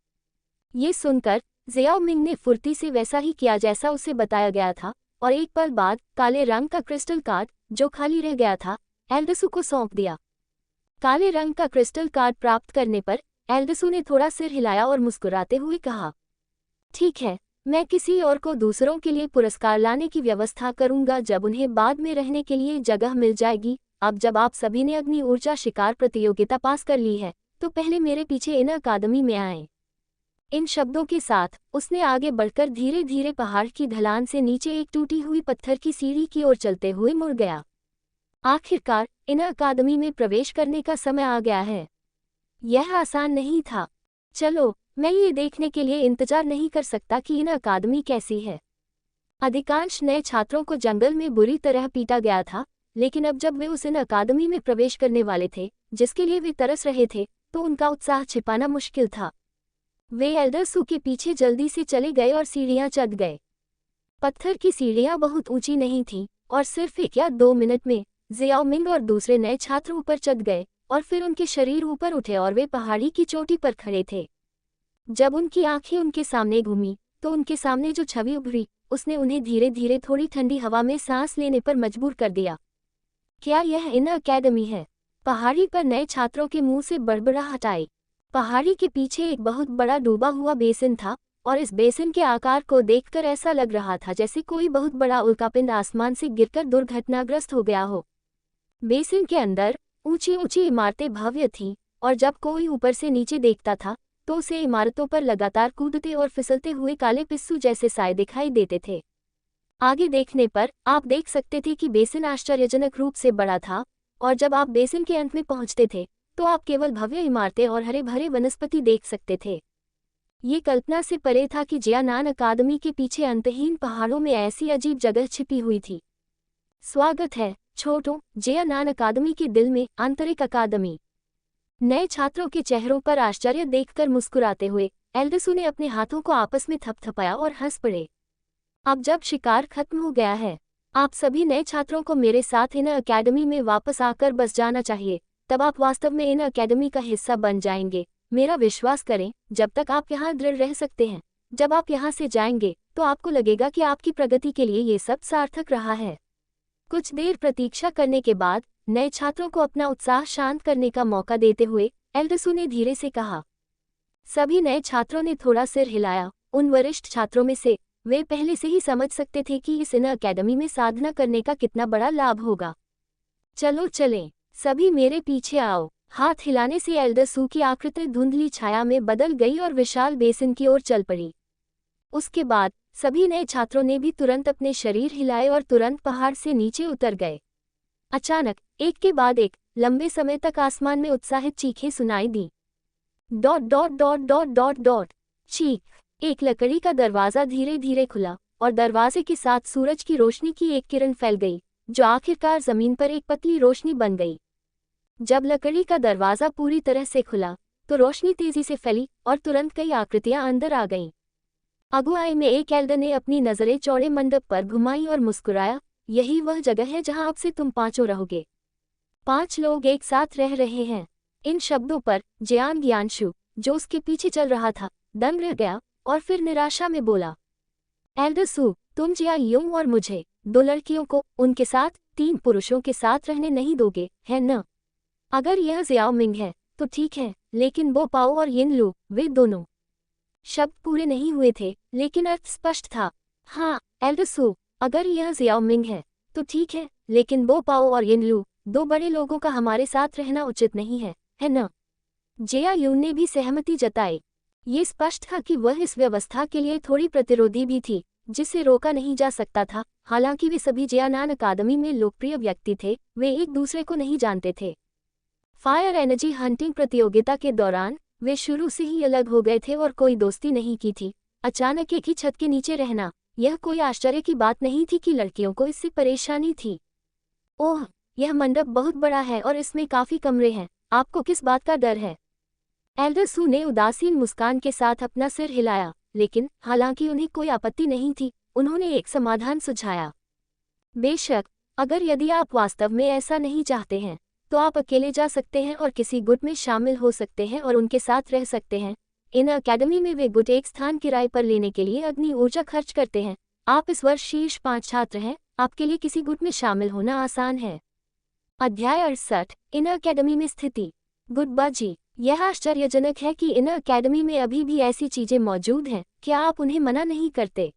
Speaker 1: ये सुनकर जियाओ मिंग ने फुर्ती से वैसा ही किया जैसा उसे बताया गया था और एक पल बाद काले रंग का क्रिस्टल कार्ड, जो खाली रह गया था, एल्डसू को सौंप दिया। काले रंग का क्रिस्टल कार्ड प्राप्त करने पर एल्डसू ने थोड़ा सिर हिलाया और मुस्कुराते हुए कहा, ठीक है, मैं किसी और को दूसरों के लिए पुरस्कार लाने की व्यवस्था करूंगा जब उन्हें बाद में रहने के लिए जगह मिल जाएगी। अब जब आप सभी ने अग्नि ऊर्जा शिकार प्रतियोगिता पास कर ली है तो पहले मेरे पीछे इन अकादमी में आएं। इन शब्दों के साथ उसने आगे बढ़कर धीरे धीरे पहाड़ की ढलान से नीचे एक टूटी हुई पत्थर की सीढ़ी की ओर चलते हुए मुड़ गया। आखिरकार इन अकादमी में प्रवेश करने का समय आ गया है। यह आसान नहीं था। चलो, मैं ये देखने के लिए इंतजार नहीं कर सकता कि इन अकादमी कैसी है। अधिकांश नए छात्रों को जंगल में बुरी तरह पीटा गया था, लेकिन अब जब वे उस इन अकादमी में प्रवेश करने वाले थे जिसके लिए वे तरस रहे थे, तो उनका उत्साह छिपाना मुश्किल था। वे एल्डर सू के पीछे जल्दी से चले गए और सीढ़ियां चढ़ गए। पत्थर की सीढ़ियां बहुत ऊंची नहीं थीं और सिर्फ 1 या 2 मिनट में जियाओमिंग और दूसरे नए छात्र ऊपर चढ़ गए और फिर उनके शरीर ऊपर उठे और वे पहाड़ी की चोटी पर खड़े थे। जब उनकी आंखें उनके सामने घूमी तो उनके सामने जो छवि उभरी उसने उन्हें धीरे धीरे थोड़ी ठंडी हवा में सांस लेने पर मजबूर कर दिया। क्या यह इन अकेडमी है? पहाड़ी पर नए छात्रों के मुंह से बड़बड़ाहट आई। पहाड़ी के पीछे एक बहुत बड़ा डूबा हुआ बेसिन था और इस बेसिन के आकार को देखकर ऐसा लग रहा था जैसे कोई बहुत बड़ा उल्कापिंड आसमान से गिरकर दुर्घटनाग्रस्त हो गया हो। बेसिन के अंदर ऊंची ऊंची इमारतें भव्य थीं और जब कोई ऊपर से नीचे देखता था तो उसे इमारतों पर लगातार कूदते और फिसलते हुए काले पिस्सू जैसे साए दिखाई देते थे। आगे देखने पर आप देख सकते थे कि बेसिन आश्चर्यजनक रूप से बड़ा था और जब आप बेसिन के अंत में पहुंचते थे तो आप केवल भव्य इमारतें और हरे भरे वनस्पति देख सकते थे। ये कल्पना से परे था कि जियानान अकादमी के पीछे अंतहीन पहाड़ों में ऐसी अजीब जगह छिपी हुई थी। स्वागत है छोटों, जियानान अकादमी के दिल में आंतरिक अकादमी। नए छात्रों के चेहरों पर आश्चर्य देखकर मुस्कुराते हुए एल्डसू ने अपने हाथों को आपस में थपथपाया और हंस पड़े। अब जब शिकार खत्म हो गया है, आप सभी नए छात्रों को मेरे साथ इन अकेडमी में वापस आकर बस जाना चाहिए, तब आप वास्तव में इन अकेडमी का हिस्सा बन जाएंगे। मेरा विश्वास करें, जब तक आप यहाँ दृढ़ रह सकते हैं, जब आप यहाँ से जाएंगे तो आपको लगेगा कि आपकी प्रगति के लिए ये सब सार्थक रहा है। कुछ देर प्रतीक्षा करने के बाद नए छात्रों को अपना उत्साह शांत करने का मौका देते हुए एल्डसू ने धीरे से कहा। सभी नए छात्रों ने थोड़ा सिर हिलाया। उन वरिष्ठ छात्रों में से वे पहले से ही समझ सकते थे कि इस इन अकेडमी में साधना करने का कितना बड़ा लाभ होगा। चलो चलें, सभी मेरे पीछे आओ। हाथ हिलाने से एल्डसू की आकृति धुंधली छाया में बदल गई और विशाल बेसिन की ओर चल पड़ी। उसके बाद सभी नए छात्रों ने भी तुरंत अपने शरीर हिलाए और तुरंत पहाड़ से नीचे उतर गए। अचानक एक के बाद एक लंबे समय तक आसमान में उत्साहित चीखें सुनाई दी। Dot dot dot dot dot dot चीख। एक लकड़ी का दरवाजा धीरे धीरे खुला और दरवाजे के साथ सूरज की रोशनी की एक किरण फैल गई जो आखिरकार जमीन पर एक पतली रोशनी बन गई। जब लकड़ी का दरवाजा पूरी तरह से खुला तो रोशनी तेजी से फैली और तुरंत कई आकृतियां अंदर आ गईं। अगुवाई में एक एल्डर ने अपनी नजरें चौड़े मंडप पर घुमाई और मुस्कुराया। यही वह जगह है जहां अब से तुम पांचों रहोगे। 5 लोग एक साथ रह रहे हैं। इन शब्दों पर जियान ज्ञानशु, जो उसके पीछे चल रहा था, दंग रह गया और फिर निराशा में बोला, एल्डसू, तुम जिया यूं और मुझे, 2 लड़कियों को, उनके साथ 3 पुरुषों के साथ रहने नहीं दोगे, है न? अगर यह जियाओमिंग है तो ठीक है, लेकिन बो पाओ और यिन लू, वे दोनों। शब्द पूरे नहीं हुए थे लेकिन अर्थ स्पष्ट था। हाँ एल्डसू, अगर यह जियाओमिंग है तो ठीक है, लेकिन बो पाओ और यिन लू, 2 बड़े लोगों का हमारे साथ रहना उचित नहीं है न? जिया यून ने भी सहमति जताई। ये स्पष्ट था कि वह इस व्यवस्था के लिए थोड़ी प्रतिरोधी भी थी जिसे रोका नहीं जा सकता था। हालांकि वे सभी जियानान अकादमी में लोकप्रिय व्यक्ति थे, वे एक दूसरे को नहीं जानते थे। फायर एनर्जी हंटिंग प्रतियोगिता के दौरान वे शुरू से ही अलग हो गए थे और कोई दोस्ती नहीं की थी। अचानक एक ही छत के नीचे रहना, यह कोई आश्चर्य की बात नहीं थी कि लड़कियों को इससे परेशानी थी। ओह, यह मंडप बहुत बड़ा है और इसमें काफी कमरे हैं, आपको किस बात का डर है? एल्डसू ने उदासीन मुस्कान के साथ अपना सिर हिलाया, लेकिन हालांकि उन्हें कोई आपत्ति नहीं थी, उन्होंने एक समाधान सुझाया। बेशक, अगर यदि आप वास्तव में ऐसा नहीं चाहते हैं तो आप अकेले जा सकते हैं और किसी गुट में शामिल हो सकते हैं और उनके साथ रह सकते हैं। इन अकेडमी में वे गुट एक स्थान किराए पर लेने के लिए अपनी ऊर्जा खर्च करते हैं। आप इस वर्ष शीर्ष 5 छात्र हैं, आपके लिए किसी गुट में शामिल होना आसान है। अध्याय 68, इन अकेडमी में स्थिति। गुटबाजी। यह आश्चर्यजनक है कि इन अकेडमी में अभी भी ऐसी चीजें मौजूद हैं, क्या आप उन्हें मना नहीं करते?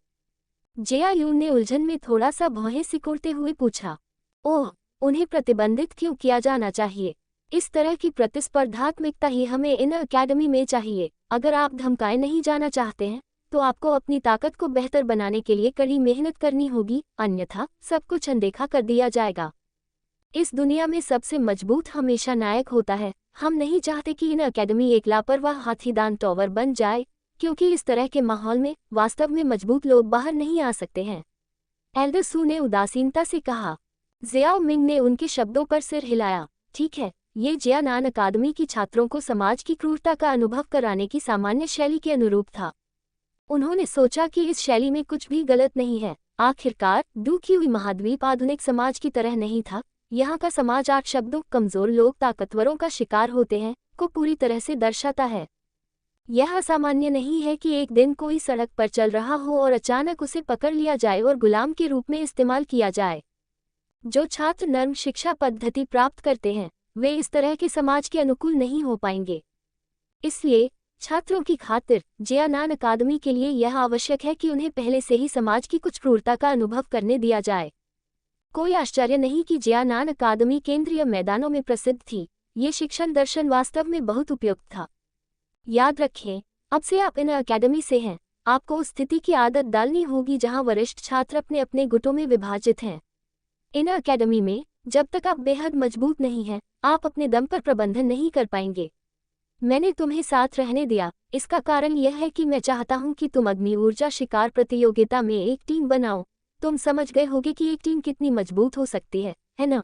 Speaker 1: जिया यून ने उलझन में थोड़ा सा भौहें सिकोड़ते हुए पूछा। ओह, उन्हें प्रतिबंधित क्यों किया जाना चाहिए? इस तरह की प्रतिस्पर्धात्मकता ही हमें इन अकेडमी में चाहिए। अगर आप धमकाए नहीं जाना चाहते हैं तो आपको अपनी ताकत को बेहतर बनाने के लिए कड़ी मेहनत करनी होगी, अन्यथा सब कुछ अनदेखा कर दिया जाएगा। इस दुनिया में सबसे मजबूत हमेशा नायक होता है। हम नहीं चाहते कि इन अकेडमी एक लापरवाह हाथीदान टॉवर बन जाए, क्योंकि इस तरह के माहौल में वास्तव में मजबूत लोग बाहर नहीं आ सकते हैं। एल्डर सू ने उदासीनता से कहा। जियाओ मिंग ने उनके शब्दों पर सिर हिलाया। ठीक है, ये जियानान अकादमी की छात्रों को समाज की क्रूरता का अनुभव कराने की सामान्य शैली के अनुरूप था। उन्होंने सोचा कि इस शैली में कुछ भी गलत नहीं है। आखिरकार डूक्यूई महाद्वीप आधुनिक समाज की तरह नहीं था। यहाँ का समाज 8 शब्दों कमजोर लोग ताकतवरों का शिकार होते हैं को पूरी तरह से दर्शाता है। यह असामान्य नहीं है कि एक दिन कोई सड़क पर चल रहा हो और अचानक उसे पकड़ लिया जाए और गुलाम के रूप में इस्तेमाल किया जाए। जो छात्र नर्म शिक्षा पद्धति प्राप्त करते हैं वे इस तरह के समाज के अनुकूल नहीं हो पाएंगे। इसलिए छात्रों की खातिर जियानान अकादमी के लिए यह आवश्यक है कि उन्हें पहले से ही समाज की कुछ क्रूरता का अनुभव करने दिया जाए। कोई आश्चर्य नहीं कि जियानान अकादमी केंद्रीय मैदानों में प्रसिद्ध थी। ये शिक्षण दर्शन वास्तव में बहुत उपयुक्त था। याद रखें, अब से आप इन अकादमी से हैं। आपको उस स्थिति की आदत डालनी होगी जहां वरिष्ठ छात्र अपने अपने गुटों में विभाजित हैं। इन अकादमी में जब तक आप बेहद मजबूत नहीं हैं, आप अपने दम पर प्रबंधन नहीं कर पाएंगे। मैंने तुम्हें साथ रहने दिया, इसका कारण यह है कि मैं चाहता हूं कि तुम अग्नि ऊर्जा शिकार प्रतियोगिता में एक टीम बनाओ। तुम समझ गए होगे कि एक टीम कितनी मजबूत हो सकती है ना?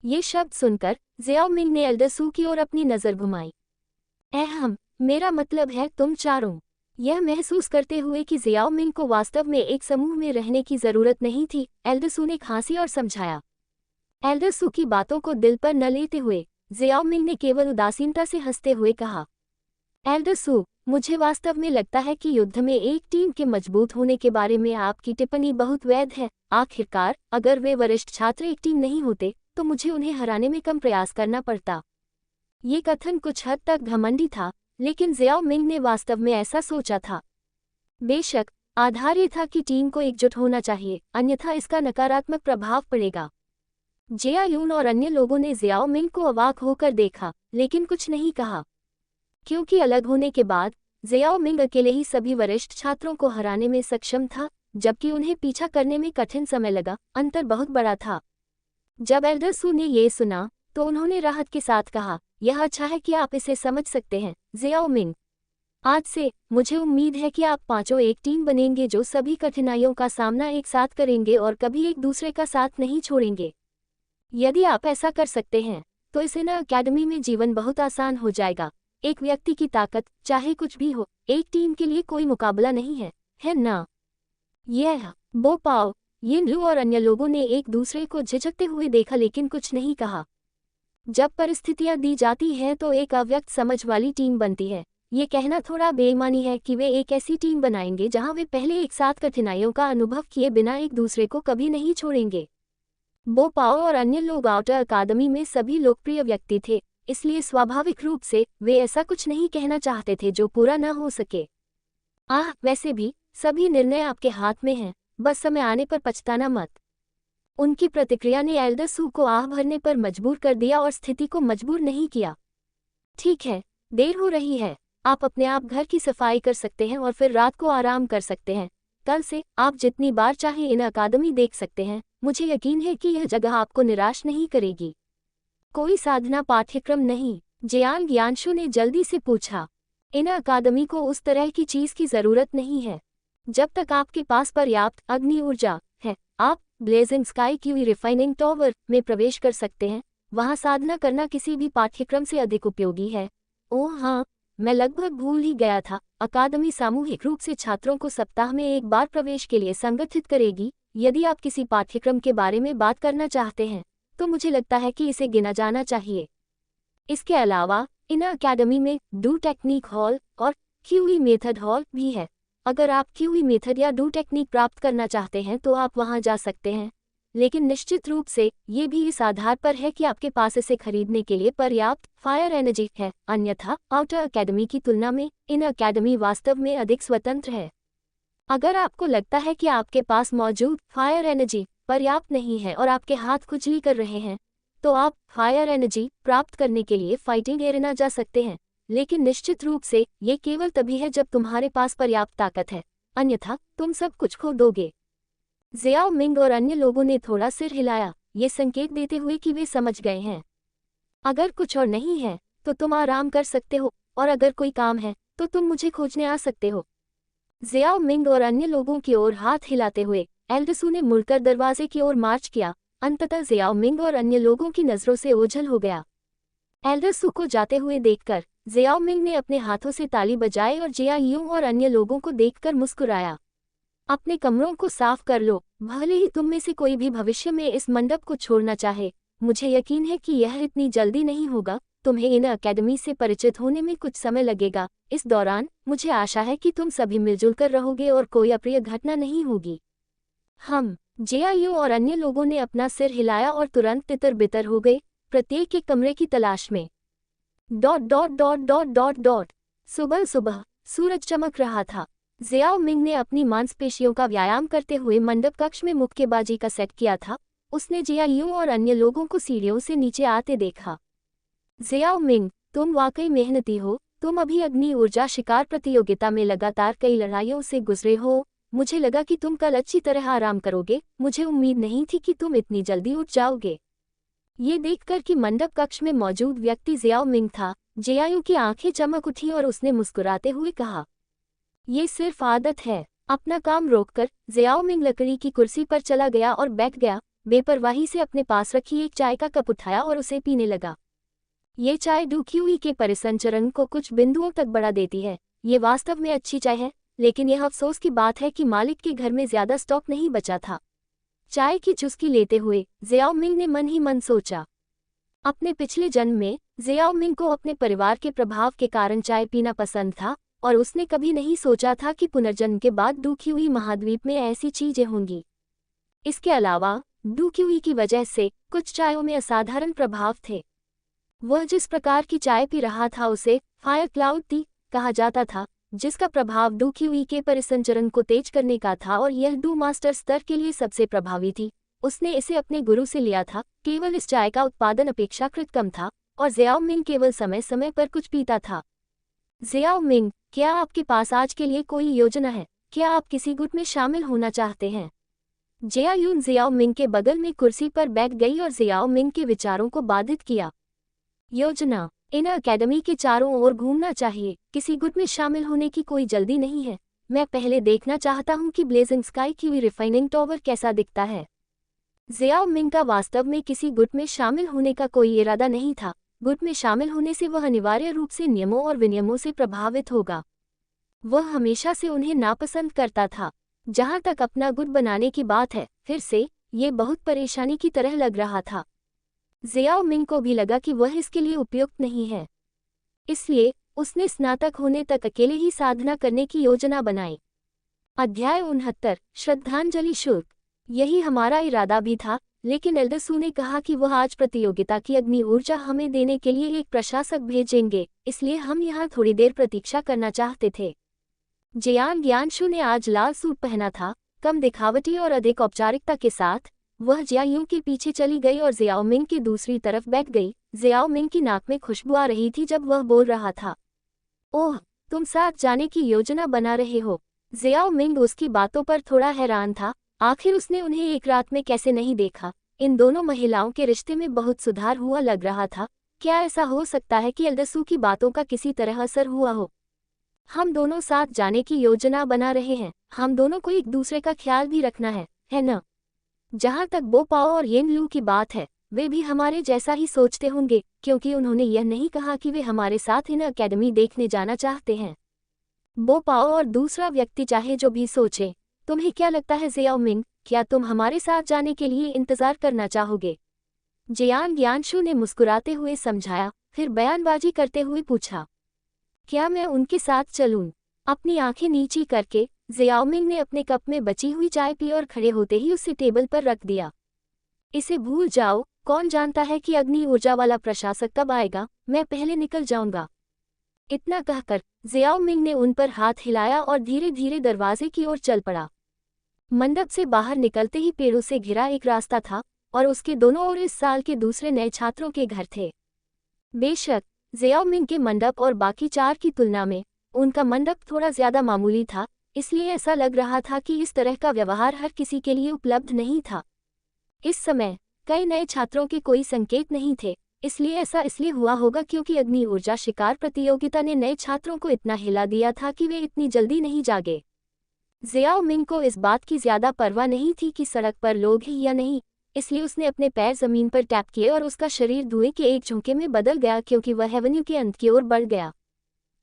Speaker 1: ये शब्द सुनकर जियाओ मिंग ने एल्डर सू की ओर अपनी नजर घुमाई। मेरा मतलब है तुम चारों। यह महसूस करते हुए कि जियाओ मिंग को वास्तव में एक समूह में रहने की जरूरत नहीं थी, एल्डर सू ने खांसी और समझाया। एल्डर सू की बातों को दिल पर न लेते हुए जियाओ मिंग ने केवल उदासीनता से हंसते हुए कहा, एल्डर सू, मुझे वास्तव में लगता है कि युद्ध में एक टीम के मजबूत होने के बारे में आपकी टिप्पणी बहुत वैध है। आखिरकार अगर वे वरिष्ठ छात्र एक टीम नहीं होते तो मुझे उन्हें हराने में कम प्रयास करना पड़ता। ये कथन कुछ हद तक घमंडी था, लेकिन जियाओ मिंग ने वास्तव में ऐसा सोचा था। बेशक आधार ये था कि टीम को एकजुट होना चाहिए, अन्यथा इसका नकारात्मक प्रभाव पड़ेगा। जिया यून और अन्य लोगों ने जियाओ मिंग को अवाक होकर देखा, लेकिन कुछ नहीं कहा, क्योंकि अलग होने के बाद जियाओ मिंग अकेले ही सभी वरिष्ठ छात्रों को हराने में सक्षम था, जबकि उन्हें पीछा करने में कठिन समय लगा। अंतर बहुत बड़ा था। जब एल्डर सू ने ये सुना तो उन्होंने राहत के साथ कहा, यह अच्छा है कि आप इसे समझ सकते हैं जियाओ मिंग। आज से मुझे उम्मीद है कि आप पांचों एक टीम बनेंगे जो सभी कठिनाइयों का सामना एक साथ करेंगे और कभी एक दूसरे का साथ नहीं छोड़ेंगे। यदि आप ऐसा कर सकते हैं तो इस इन अकादमी में जीवन बहुत आसान हो जाएगा। एक व्यक्ति की ताकत चाहे कुछ भी हो, एक टीम के लिए कोई मुकाबला नहीं है ना? यह बो पाओ, यिन लू और अन्य लोगों ने एक दूसरे को झिझकते हुए देखा लेकिन कुछ नहीं कहा। जब परिस्थितियां दी जाती हैं तो एक अव्यक्त समझ वाली टीम बनती है। ये कहना थोड़ा बेईमानी है कि वे एक ऐसी टीम बनाएंगे जहां वे पहले एक साथ कठिनाइयों का अनुभव किए बिना एक दूसरे को कभी नहीं छोड़ेंगे। बो पाओ और अन्य लोग आउटर अकादमी में सभी लोकप्रिय व्यक्ति थे, इसलिए स्वाभाविक रूप से वे ऐसा कुछ नहीं कहना चाहते थे जो पूरा न हो सके। वैसे भी सभी निर्णय आपके हाथ में हैं, बस समय आने पर पछताना मत। उनकी प्रतिक्रिया ने एल्डर सू को आह भरने पर मजबूर कर दिया और स्थिति को मजबूर नहीं किया। ठीक है, देर हो रही है, आप अपने आप घर की सफाई कर सकते हैं और फिर रात को आराम कर सकते हैं। कल से आप जितनी बार चाहें इन अकादमी देख सकते हैं। मुझे यकीन है कि यह जगह आपको निराश नहीं करेगी। कोई साधना पाठ्यक्रम नहीं, जियांग यानशु ने जल्दी से पूछा। इन अकादमी को उस तरह की चीज की जरूरत नहीं है। जब तक आपके पास पर्याप्त अग्नि ऊर्जा है, आप blazing sky QE refining tower में प्रवेश कर सकते हैं। वहां साधना करना किसी भी पाठ्यक्रम से अधिक उपयोगी है। ओह हाँ, मैं लगभग भूल ही गया था। अकादमी सामूहिक रूप से छात्रों को सप्ताह में एक बार प्रवेश के लिए संगठित करेगी। यदि आप किसी पाठ्यक्रम के बारे में बात करना चाहते हैं तो मुझे लगता है कि इसे गिना जाना चाहिए। इसके अलावा इन अकादमी में डू टेक्निक हॉल और क्यूई मेथड हॉल भी है। अगर आप क्यूई मेथड या डू टेक्निक प्राप्त करना चाहते हैं तो आप वहां जा सकते हैं, लेकिन निश्चित रूप से ये भी इस आधार पर है कि आपके पास इसे खरीदने के लिए पर्याप्त फायर एनर्जी है। अन्यथा आउटर अकेडमी की तुलना में इन अकेडमी वास्तव में अधिक स्वतंत्र है। अगर आपको लगता है कि आपके पास मौजूद फायर एनर्जी पर्याप्त नहीं है और आपके हाथ खुजली कर रहे हैं, तो आप फायर एनर्जी प्राप्त करने के लिए फाइटिंग एरेना जा सकते हैं, लेकिन निश्चित रूप से ये केवल तभी है जब तुम्हारे पास पर्याप्त ताकत है, अन्यथा तुम सब कुछ खो दोगे। जियाओ मिंग और अन्य लोगों ने थोड़ा सिर हिलाया, ये संकेत देते हुए कि वे समझ गए हैं। अगर कुछ और नहीं है तो तुम आराम कर सकते हो, और अगर कोई काम है तो तुम मुझे खोजने आ सकते हो। जियाओ मिंग और अन्य लोगों की ओर हाथ हिलाते हुए एल्डसू ने मुड़कर दरवाजे की ओर मार्च किया। अंततः जियाओ मिंग और अन्य लोगों की नजरों से ओझल हो गया। एल्डसू को जाते हुए देखकर जियाओ मिंग ने अपने हाथों से ताली बजाई और जिया यूं और अन्य लोगों को देखकर मुस्कुराया। अपने कमरों को साफ कर लो, भले ही तुम में से कोई भी भविष्य में इस मंडप को छोड़ना चाहे। मुझे यकीन है कि यह इतनी जल्दी नहीं होगा। तुम्हें इन अकेडमी से परिचित होने में कुछ समय लगेगा। इस दौरान मुझे आशा है कि तुम सभी मिलजुल कर रहोगे और कोई अप्रिय घटना नहीं होगी। हम जेआईयू और अन्य लोगों ने अपना सिर हिलाया और तुरंत तितर बितर हो गए, प्रत्येक एक कमरे की तलाश में। Dot dot dot dot dot dot. सुबह सुबह सूरज चमक रहा था। जियाओ मिंग ने अपनी मांसपेशियों का व्यायाम करते हुए मंडप कक्ष में मुक्केबाजी का सेट किया था। उसने जेआईयू और अन्य लोगों को सीढ़ियों से नीचे आते देखा। जियाओ मिंग, तुम वाकई मेहनती हो। तुम अभी अग्नि ऊर्जा शिकार प्रतियोगिता में लगातार कई लड़ाइयों से गुजरे हो। मुझे लगा कि तुम कल अच्छी तरह आराम करोगे। मुझे उम्मीद नहीं थी कि तुम इतनी जल्दी उठ जाओगे। ये देखकर कि मंडप कक्ष में मौजूद व्यक्ति जियाओ मिंग था, जेआईयू की आंखें चमक उठी और उसने मुस्कुराते हुए कहा, ये सिर्फ आदत है। अपना काम रोककर जियाओ मिंग लकड़ी की कुर्सी पर चला गया और बैठ गया। बेपरवाही से अपने पास रखी एक चाय का कप उठाया और उसे पीने लगा। ये चाय डूक्यूई के परिसंचरण को कुछ बिंदुओं तक बढ़ा देती है। ये वास्तव में अच्छी चाय है, लेकिन यह अफसोस की बात है कि मालिक के घर में ज्यादा स्टॉक नहीं बचा था। चाय की चुस्की लेते हुए जियाओ मिंग ने मन ही मन सोचा। अपने पिछले जन्म में जियाओ मिंग को अपने परिवार के प्रभाव के कारण चाय पीना पसंद था और उसने कभी नहीं सोचा था कि पुनर्जन्म के बाद डूक्यूई महाद्वीप में ऐसी चीजें होंगी। इसके अलावा डूक्यूई की वजह से कुछ चायों में असाधारण प्रभाव थे। वह जिस प्रकार की चाय पी रहा था उसे फायर क्लाउड टी कहा जाता था, जिसका प्रभाव डूक्यूई के परिसंचरण को तेज करने का था और यह डू मास्टर स्तर के लिए सबसे प्रभावी थी। उसने इसे अपने गुरु से लिया था। केवल इस चाय का उत्पादन अपेक्षाकृत कम था और जियाओ मिंग केवल समय समय पर कुछ पीता था। जियाओ मिंग, क्या आपके पास आज के लिए कोई योजना है? क्या आप किसी गुट में शामिल होना चाहते हैं? जेआयून जियाओ मिंग के बगल में कुर्सी पर बैठ गई और जियाओ मिंग के विचारों को बाधित किया। योजना, इन अकेडमी के चारों ओर घूमना चाहिए। किसी गुट में शामिल होने की कोई जल्दी नहीं है। मैं पहले देखना चाहता हूं कि ब्लेजिंग स्काई की रिफाइनिंग टावर कैसा दिखता है। जियाओ मिंग का वास्तव में किसी गुट में शामिल होने का कोई इरादा नहीं था। गुट में शामिल होने से वह अनिवार्य रूप से नियमों और विनियमों से प्रभावित होगा। वह हमेशा से उन्हें नापसंद करता था। जहां तक अपना गुट बनाने की बात है, फिर से ये बहुत परेशानी की तरह लग रहा था। जियाओ मिंग को भी लगा कि वह इसके लिए उपयुक्त नहीं है। इसलिए उसने स्नातक होने तक अकेले ही साधना करने की योजना बनाई। अध्याय 69, श्रद्धांजलि शुल्क। यही हमारा इरादा भी था, लेकिन एल्डसू ने कहा कि वह आज प्रतियोगिता की अग्नि ऊर्जा हमें देने के लिए एक प्रशासक भेजेंगे, इसलिए हम यहाँ थोड़ी देर प्रतीक्षा करना चाहते थे। जियान ज्ञानशु ने आज लाल सूट पहना था, कम दिखावटी और अधिक औपचारिकता के साथ। वह जियायू के पीछे चली गई और जियाओ मिंग की दूसरी तरफ बैठ गई। जियाओ मिंग की नाक में खुशबू आ रही थी जब वह बोल रहा था। ओह, तुम साथ जाने की योजना बना रहे हो? जियाओ मिंग उसकी बातों पर थोड़ा हैरान था। आखिर उसने उन्हें एक रात में कैसे नहीं देखा। इन दोनों महिलाओं के रिश्ते में बहुत सुधार हुआ लग रहा था। क्या ऐसा हो सकता है कि एल्डसू की बातों का किसी तरह असर हुआ हो? हम दोनों साथ जाने की योजना बना रहे हैं। हम दोनों को एक दूसरे का ख्याल भी रखना है न? जहाँ तक बो पाओ और येन लू की बात है, वे भी हमारे जैसा ही सोचते होंगे, क्योंकि उन्होंने यह नहीं कहा कि वे हमारे साथ इन अकेडमी देखने जाना चाहते हैं। बो पाओ और दूसरा व्यक्ति चाहे जो भी सोचे। तुम्हें क्या लगता है जियाओ मिंग, क्या तुम हमारे साथ जाने के लिए इंतजार करना चाहोगे? जियान ज्ञानशु ने मुस्कुराते हुए समझाया, फिर बयानबाजी करते हुए पूछा, क्या मैं उनके साथ चलूं? अपनी आंखें नीची करके जियाओ मिंग ने अपने कप में बची हुई चाय पी और खड़े होते ही उसे टेबल पर रख दिया। इसे भूल जाओ, कौन जानता है कि अग्नि ऊर्जा वाला प्रशासक कब आएगा। मैं पहले निकल जाऊंगा। इतना कहकर जियाओ मिंग ने उन पर हाथ हिलाया और धीरे धीरे दरवाजे की ओर चल पड़ा। मंडप से बाहर निकलते ही पेड़ों से घिरा एक रास्ता था और उसके दोनों ओर इस साल के दूसरे नए छात्रों के घर थे। बेशक जियाओ मिंग के मंडप और बाकी चार की तुलना में उनका मंडप थोड़ा ज्यादा मामूली था, इसलिए ऐसा लग रहा था कि इस तरह का व्यवहार हर किसी के लिए उपलब्ध नहीं था। इस समय कई नए छात्रों के कोई संकेत नहीं थे, इसलिए ऐसा इसलिए हुआ होगा क्योंकि अग्नि ऊर्जा शिकार प्रतियोगिता ने नए छात्रों को इतना हिला दिया था कि वे इतनी जल्दी नहीं जागे। जियाओ मिंग को इस बात की ज्यादा परवाह नहीं थी कि सड़क पर लोग ही या नहीं, इसलिए उसने अपने पैर जमीन पर टैप किए और उसका शरीर धुएं के एक झोंके में बदल गया क्योंकि वह एवेन्यू के अंत की ओर बढ़ गया।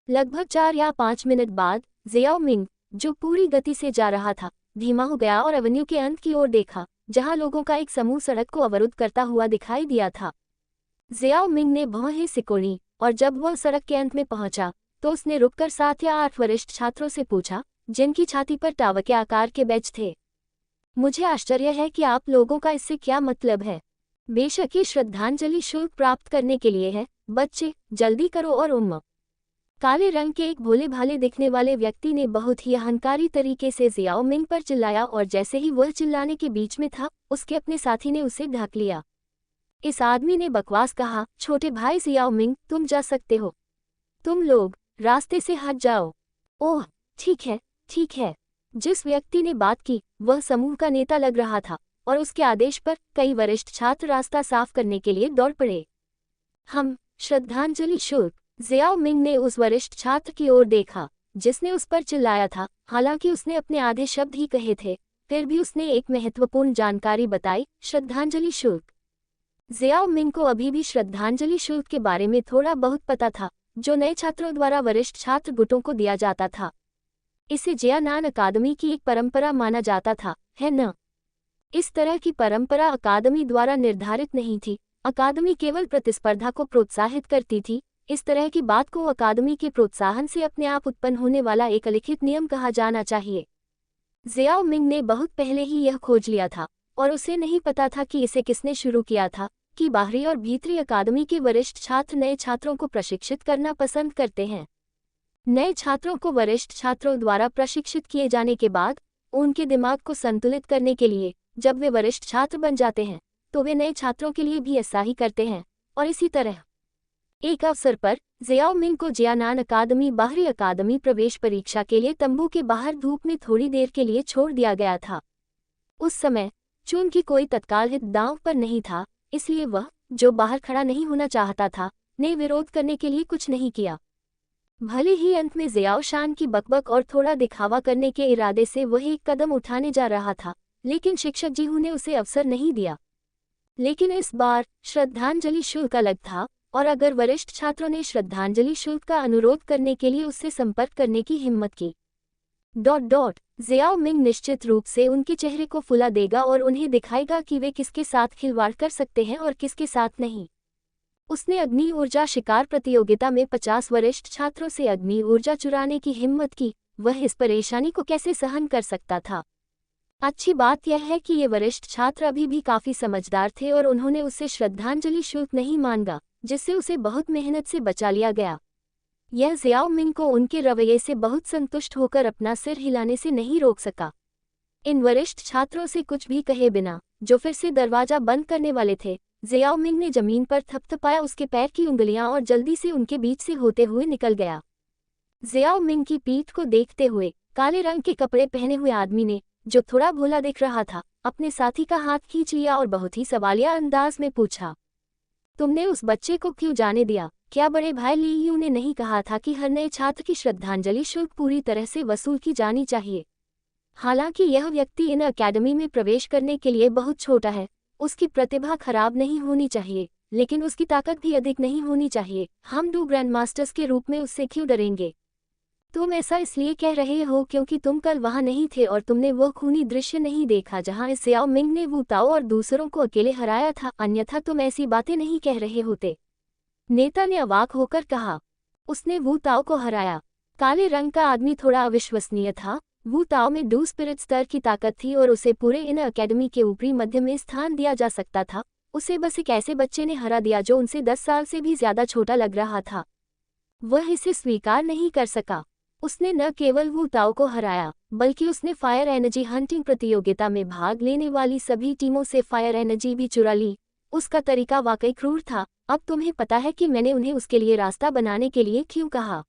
Speaker 1: लगभग 4 या 5 मिनट बाद जियाओ मिंग, जो पूरी गति से जा रहा था, धीमा हो गया और एवेन्यू के अंत की ओर देखा, जहां लोगों का एक समूह सड़क को अवरुद्ध करता हुआ दिखाई दिया था। जियाओ मिंग ने भौहें सिकोड़ी और जब वह सड़क के अंत में पहुंचा तो उसने रुककर 7 या 8 वरिष्ठ छात्रों से पूछा, जिनकी छाती पर टावर के आकार के बैज थे। मुझे आश्चर्य है कि आप लोगों का इससे क्या मतलब है। बेशक ये श्रद्धांजलि शुल्क प्राप्त करने के लिए है। बच्चे, जल्दी करो और काले रंग के एक भोले भाले दिखने वाले व्यक्ति ने बहुत ही अहंकारी तरीके से जियाओ मिंग पर चिल्लाया और जैसे ही वह चिल्लाने के बीच में था, उसके अपने साथी ने उसे ढक लिया। इस आदमी ने बकवास कहा, छोटे भाई जियाओ मिंग, तुम जा सकते हो। तुम लोग रास्ते से हट जाओ। ओह, ठीक है, ठीक है। जिस व्यक्ति ने बात की वह समूह का नेता लग रहा था और उसके आदेश पर कई वरिष्ठ छात्र रास्ता साफ करने के लिए दौड़ पड़े। हम श्रद्धांजलि शुल्क। जियाओ मिंग ने उस वरिष्ठ छात्र की ओर देखा जिसने उस पर चिल्लाया था। हालांकि उसने अपने आधे शब्द ही कहे थे, फिर भी उसने एक महत्वपूर्ण जानकारी बताई, श्रद्धांजलि शुल्क। जियाओ मिंग को अभी भी श्रद्धांजलि शुल्क के बारे में थोड़ा बहुत पता था, जो नए छात्रों द्वारा वरिष्ठ छात्र गुटों को दिया जाता था। इसे जियानान अकादमी की एक परंपरा माना जाता था, है न? इस तरह की परंपरा अकादमी द्वारा निर्धारित नहीं थी। अकादमी केवल प्रतिस्पर्धा को प्रोत्साहित करती थी। इस तरह की बात को अकादमी के प्रोत्साहन से अपने आप उत्पन्न होने वाला एक अलिखित नियम कहा जाना चाहिए। जियाओ मिंग ने बहुत पहले ही यह खोज लिया था और उसे नहीं पता था कि इसे किसने शुरू किया था कि बाहरी और भीतरी अकादमी के वरिष्ठ छात्र नए छात्रों को प्रशिक्षित करना पसंद करते हैं। नए छात्रों को वरिष्ठ छात्रों द्वारा प्रशिक्षित किए जाने के बाद उनके दिमाग को संतुलित करने के लिए जब वे वरिष्ठ छात्र बन जाते हैं तो वे नए छात्रों के लिए भी ऐसा ही करते हैं। और इसी तरह एक अवसर पर जियाओ मिंग को जियानान अकादमी बाहरी अकादमी प्रवेश परीक्षा के लिए तंबू के बाहर धूप में थोड़ी देर के लिए छोड़ दिया गया था। उस समय चूंकि कोई तत्काल हित दांव पर नहीं था, इसलिए वह, जो बाहर खड़ा नहीं होना चाहता था, ने विरोध करने के लिए कुछ नहीं किया। भले ही अंत में जियाओ शान की बकबक और थोड़ा दिखावा करने के इरादे से वह एक कदम उठाने जा रहा था, लेकिन शिक्षक जीहू ने उसे अवसर नहीं दिया। लेकिन इस बार श्रद्धांजलि शुल्क अलग था और अगर वरिष्ठ छात्रों ने श्रद्धांजलि शुल्क का अनुरोध करने के लिए उससे संपर्क करने की हिम्मत की, जियाओ मिंग निश्चित रूप से उनके चेहरे को फुला देगा और उन्हें दिखाएगा कि वे किसके साथ खिलवाड़ कर सकते हैं और किसके साथ नहीं। उसने अग्नि ऊर्जा शिकार प्रतियोगिता में 50 वरिष्ठ छात्रों से अग्नि ऊर्जा चुराने की हिम्मत की। वह इस परेशानी को कैसे सहन कर सकता था? अच्छी बात यह है कि ये वरिष्ठ छात्र अभी भी काफी समझदार थे और उन्होंने उससे श्रद्धांजलि शुल्क नहीं मांगा, जिससे उसे बहुत मेहनत से बचा लिया गया। यह जियाओ मिंग को उनके रवैये से बहुत संतुष्ट होकर अपना सिर हिलाने से नहीं रोक सका। इन वरिष्ठ छात्रों से कुछ भी कहे बिना, जो फिर से दरवाजा बंद करने वाले थे, जियाओ मिंग ने जमीन पर थपथपाया उसके पैर की उंगलियां और जल्दी से उनके बीच से होते हुए निकल गया। जियाओ मिंग की पीठ को देखते हुए काले रंग के कपड़े पहने हुए आदमी ने, जो थोड़ा भोला दिख रहा था, अपने साथी का हाथ खींच लिया और बहुत ही सवालिया अंदाज में पूछा, तुमने उस बच्चे को क्यों जाने दिया? क्या बड़े भाई ली यू ने नहीं कहा था कि हर नए छात्र की श्रद्धांजलि शुल्क पूरी तरह से वसूल की जानी चाहिए? हालांकि यह व्यक्ति इन अकेडमी में प्रवेश करने के लिए बहुत छोटा है, उसकी प्रतिभा खराब नहीं होनी चाहिए, लेकिन उसकी ताकत भी अधिक नहीं होनी चाहिए। हम 2 ग्रैंड मास्टर्स के रूप में उससे क्यों डरेंगे? तुम ऐसा इसलिए कह रहे हो क्योंकि तुम कल वहां नहीं थे और तुमने वो खूनी दृश्य नहीं देखा जहां इस जियाओ मिंग ने वू ताओ और दूसरों को अकेले हराया था, अन्यथा तुम ऐसी बातें नहीं कह रहे होते। नेता ने अवाक होकर कहा, उसने वू ताओ को हराया? काले रंग का आदमी थोड़ा अविश्वसनीय था। वू ताओ में 2 स्पिरिट स्तर की ताकत थी और उसे पूरे इन अकेडमी के ऊपरी मध्य में स्थान दिया जा सकता था। उसे बस एक ऐसे बच्चे ने हरा दिया जो उनसे 10 साल से भी ज्यादा छोटा लग रहा था। वह इसे स्वीकार नहीं कर सका। उसने न केवल वू ताओ को हराया, बल्कि उसने फायर एनर्जी हंटिंग प्रतियोगिता में भाग लेने वाली सभी टीमों से फायर एनर्जी भी चुरा ली। उसका तरीका वाकई क्रूर था। अब तुम्हें पता है कि मैंने उन्हें उसके लिए रास्ता बनाने के लिए क्यों कहा?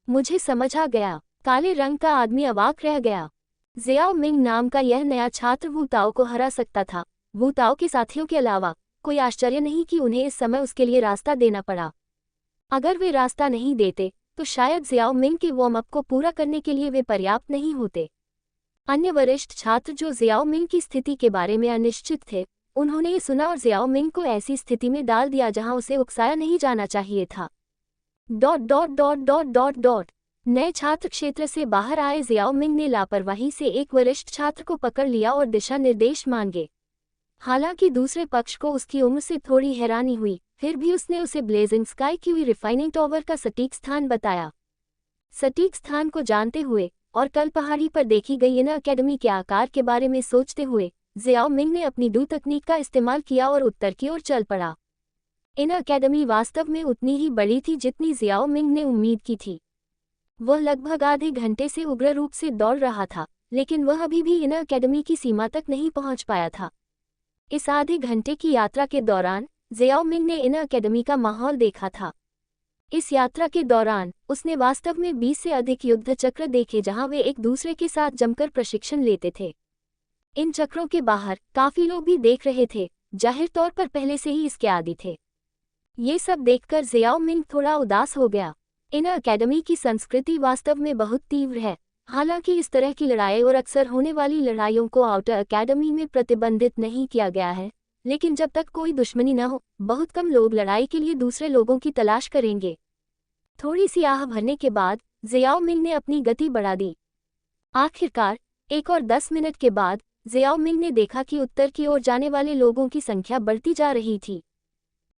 Speaker 1: मुझे समझ आ गया। काले रंग का आदमी अवाक रह गया। जियाओ मिंग नाम का यह नया छात्र वू ताओ को हरा सकता था। वू ताओ के साथियों के अलावा कोई आश्चर्य नहीं कि उन्हें इस समय उसके लिए रास्ता देना पड़ा। अगर वे रास्ता नहीं देते तो शायद जियाओ मिंग के वार्म अप को पूरा करने के लिए वे पर्याप्त नहीं होते। अन्य वरिष्ठ छात्र जो जियाओ मिंग की स्थिति के बारे में अनिश्चित थे, उन्होंने ये सुना और जियाओ मिंग को ऐसी स्थिति में डाल दिया जहां उसे उकसाया नहीं जाना चाहिए था। नए छात्र क्षेत्र से बाहर आए जियाओ मिंग ने लापरवाही से एक वरिष्ठ छात्र को पकड़ लिया और दिशा निर्देश मांगे। हालांकि दूसरे पक्ष को उसकी उम्र से थोड़ी हैरानी हुई, फिर भी उसने उसे ब्लेजिंग स्काई की रिफाइनिंग टावर का सटीक स्थान बताया। सटीक स्थान को जानते हुए और कल पहाड़ी पर देखी गई इन अकेडमी के आकार के बारे में सोचते हुए जियाओ मिंग ने अपनी डू तकनीक का इस्तेमाल किया और उत्तर की ओर चल पड़ा। इन अकेडमी वास्तव में उतनी ही बड़ी थी जितनी जियाओ मिंग ने उम्मीद की थी। वह लगभग आधे घंटे से उग्र रूप से दौड़ रहा था, लेकिन वह अभी भी इन अकेडमी की सीमा तक नहीं पहुंच पाया था। इस आधे घंटे की यात्रा के दौरान जियाओ मिंग ने इन अकेडमी का माहौल देखा था। इस यात्रा के दौरान उसने वास्तव में 20 से अधिक युद्ध चक्र देखे जहां वे एक दूसरे के साथ जमकर प्रशिक्षण लेते थे। इन चक्रों के बाहर काफी लोग भी देख रहे थे, जाहिर तौर पर पहले से ही इसके आदी थे। ये सब देखकर जियाओ मिंग थोड़ा उदास हो गया। इन अकेडमी की संस्कृति वास्तव में बहुत तीव्र है। हालांकि इस तरह की लड़ाई और अक्सर होने वाली लड़ाइयों को आउटर अकेडमी में प्रतिबंधित नहीं किया गया है, लेकिन जब तक कोई दुश्मनी न हो, बहुत कम लोग लड़ाई के लिए दूसरे लोगों की तलाश करेंगे। थोड़ी सी आह भरने के बाद जियाओ मिंग ने अपनी गति बढ़ा दी। आखिरकार 1 और 10 मिनट के बाद जियाओ मिंग ने देखा कि उत्तर की ओर जाने वाले लोगों की संख्या बढ़ती जा रही थी।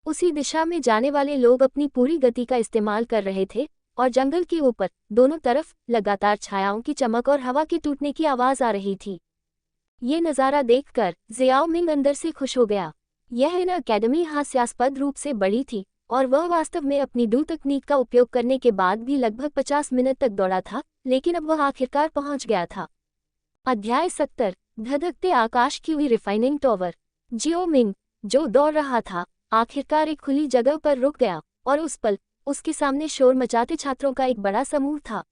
Speaker 1: उसी दिशा में जाने वाले लोग अपनी पूरी गति का इस्तेमाल कर रहे थे और जंगल के ऊपर दोनों तरफ लगातार छायाओं की चमक और हवा के टूटने की आवाज आ रही थी। ये नज़ारा देखकर जियाओ मिंग अंदर से खुश हो गया। यह इन अकेडमी हास्यास्पद रूप से बड़ी थी और वह वास्तव में अपनी डू तकनीक का उपयोग करने के बाद भी लगभग 50 मिनट तक दौड़ा था, लेकिन अब वह आखिरकार पहुंच गया था। अध्याय 70 धधकते आकाश की हुई रिफाइनिंग टावर। जियाओ मिंग, जो दौड़ रहा था, आखिरकार एक खुली जगह पर रुक गया और उस पल उसके सामने शोर मचाते छात्रों का एक बड़ा समूह था।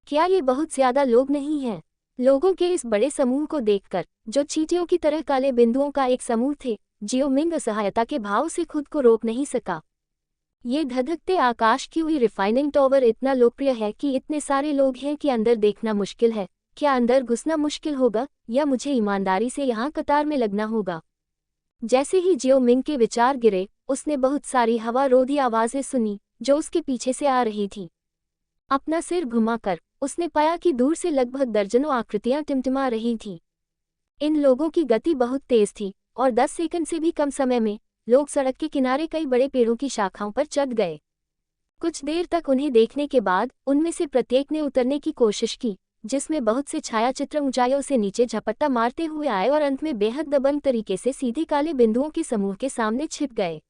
Speaker 1: क्या ये बहुत ज्यादा लोग नहीं हैं? लोगों के इस बड़े समूह को देखकर, जो चींटियों की तरह काले बिंदुओं का एक समूह थे, जियाओ मिंग असहायता के भाव से खुद को रोक नहीं सका। ये धधकते आकाश की हुई रिफाइनिंग टावर इतना लोकप्रिय है कि इतने सारे लोग हैं कि अंदर देखना मुश्किल है। क्या अंदर घुसना मुश्किल होगा या मुझे ईमानदारी से यहाँ कतार में लगना होगा? जैसे ही जियाओ मिंग के विचार गिरे, उसने बहुत सारी हवा रोधी आवाजें सुनी जो उसके पीछे से आ रही थी। अपना सिर घुमाकर उसने पाया कि दूर से लगभग दर्जनों आकृतियां टिमटिमा रही थीं। इन लोगों की गति बहुत तेज थी और 10 सेकंड से भी कम समय में लोग सड़क के किनारे कई बड़े पेड़ों की शाखाओं पर चढ़ गए। कुछ देर तक उन्हें देखने के बाद उनमें से प्रत्येक ने उतरने की कोशिश की, जिसमें बहुत से छायाचित्र ऊंचाइयों से नीचे झपट्टा मारते हुए आए और अंत में बेहद दबंग तरीके से सीधे काले बिंदुओं के समूह के सामने छिप गए।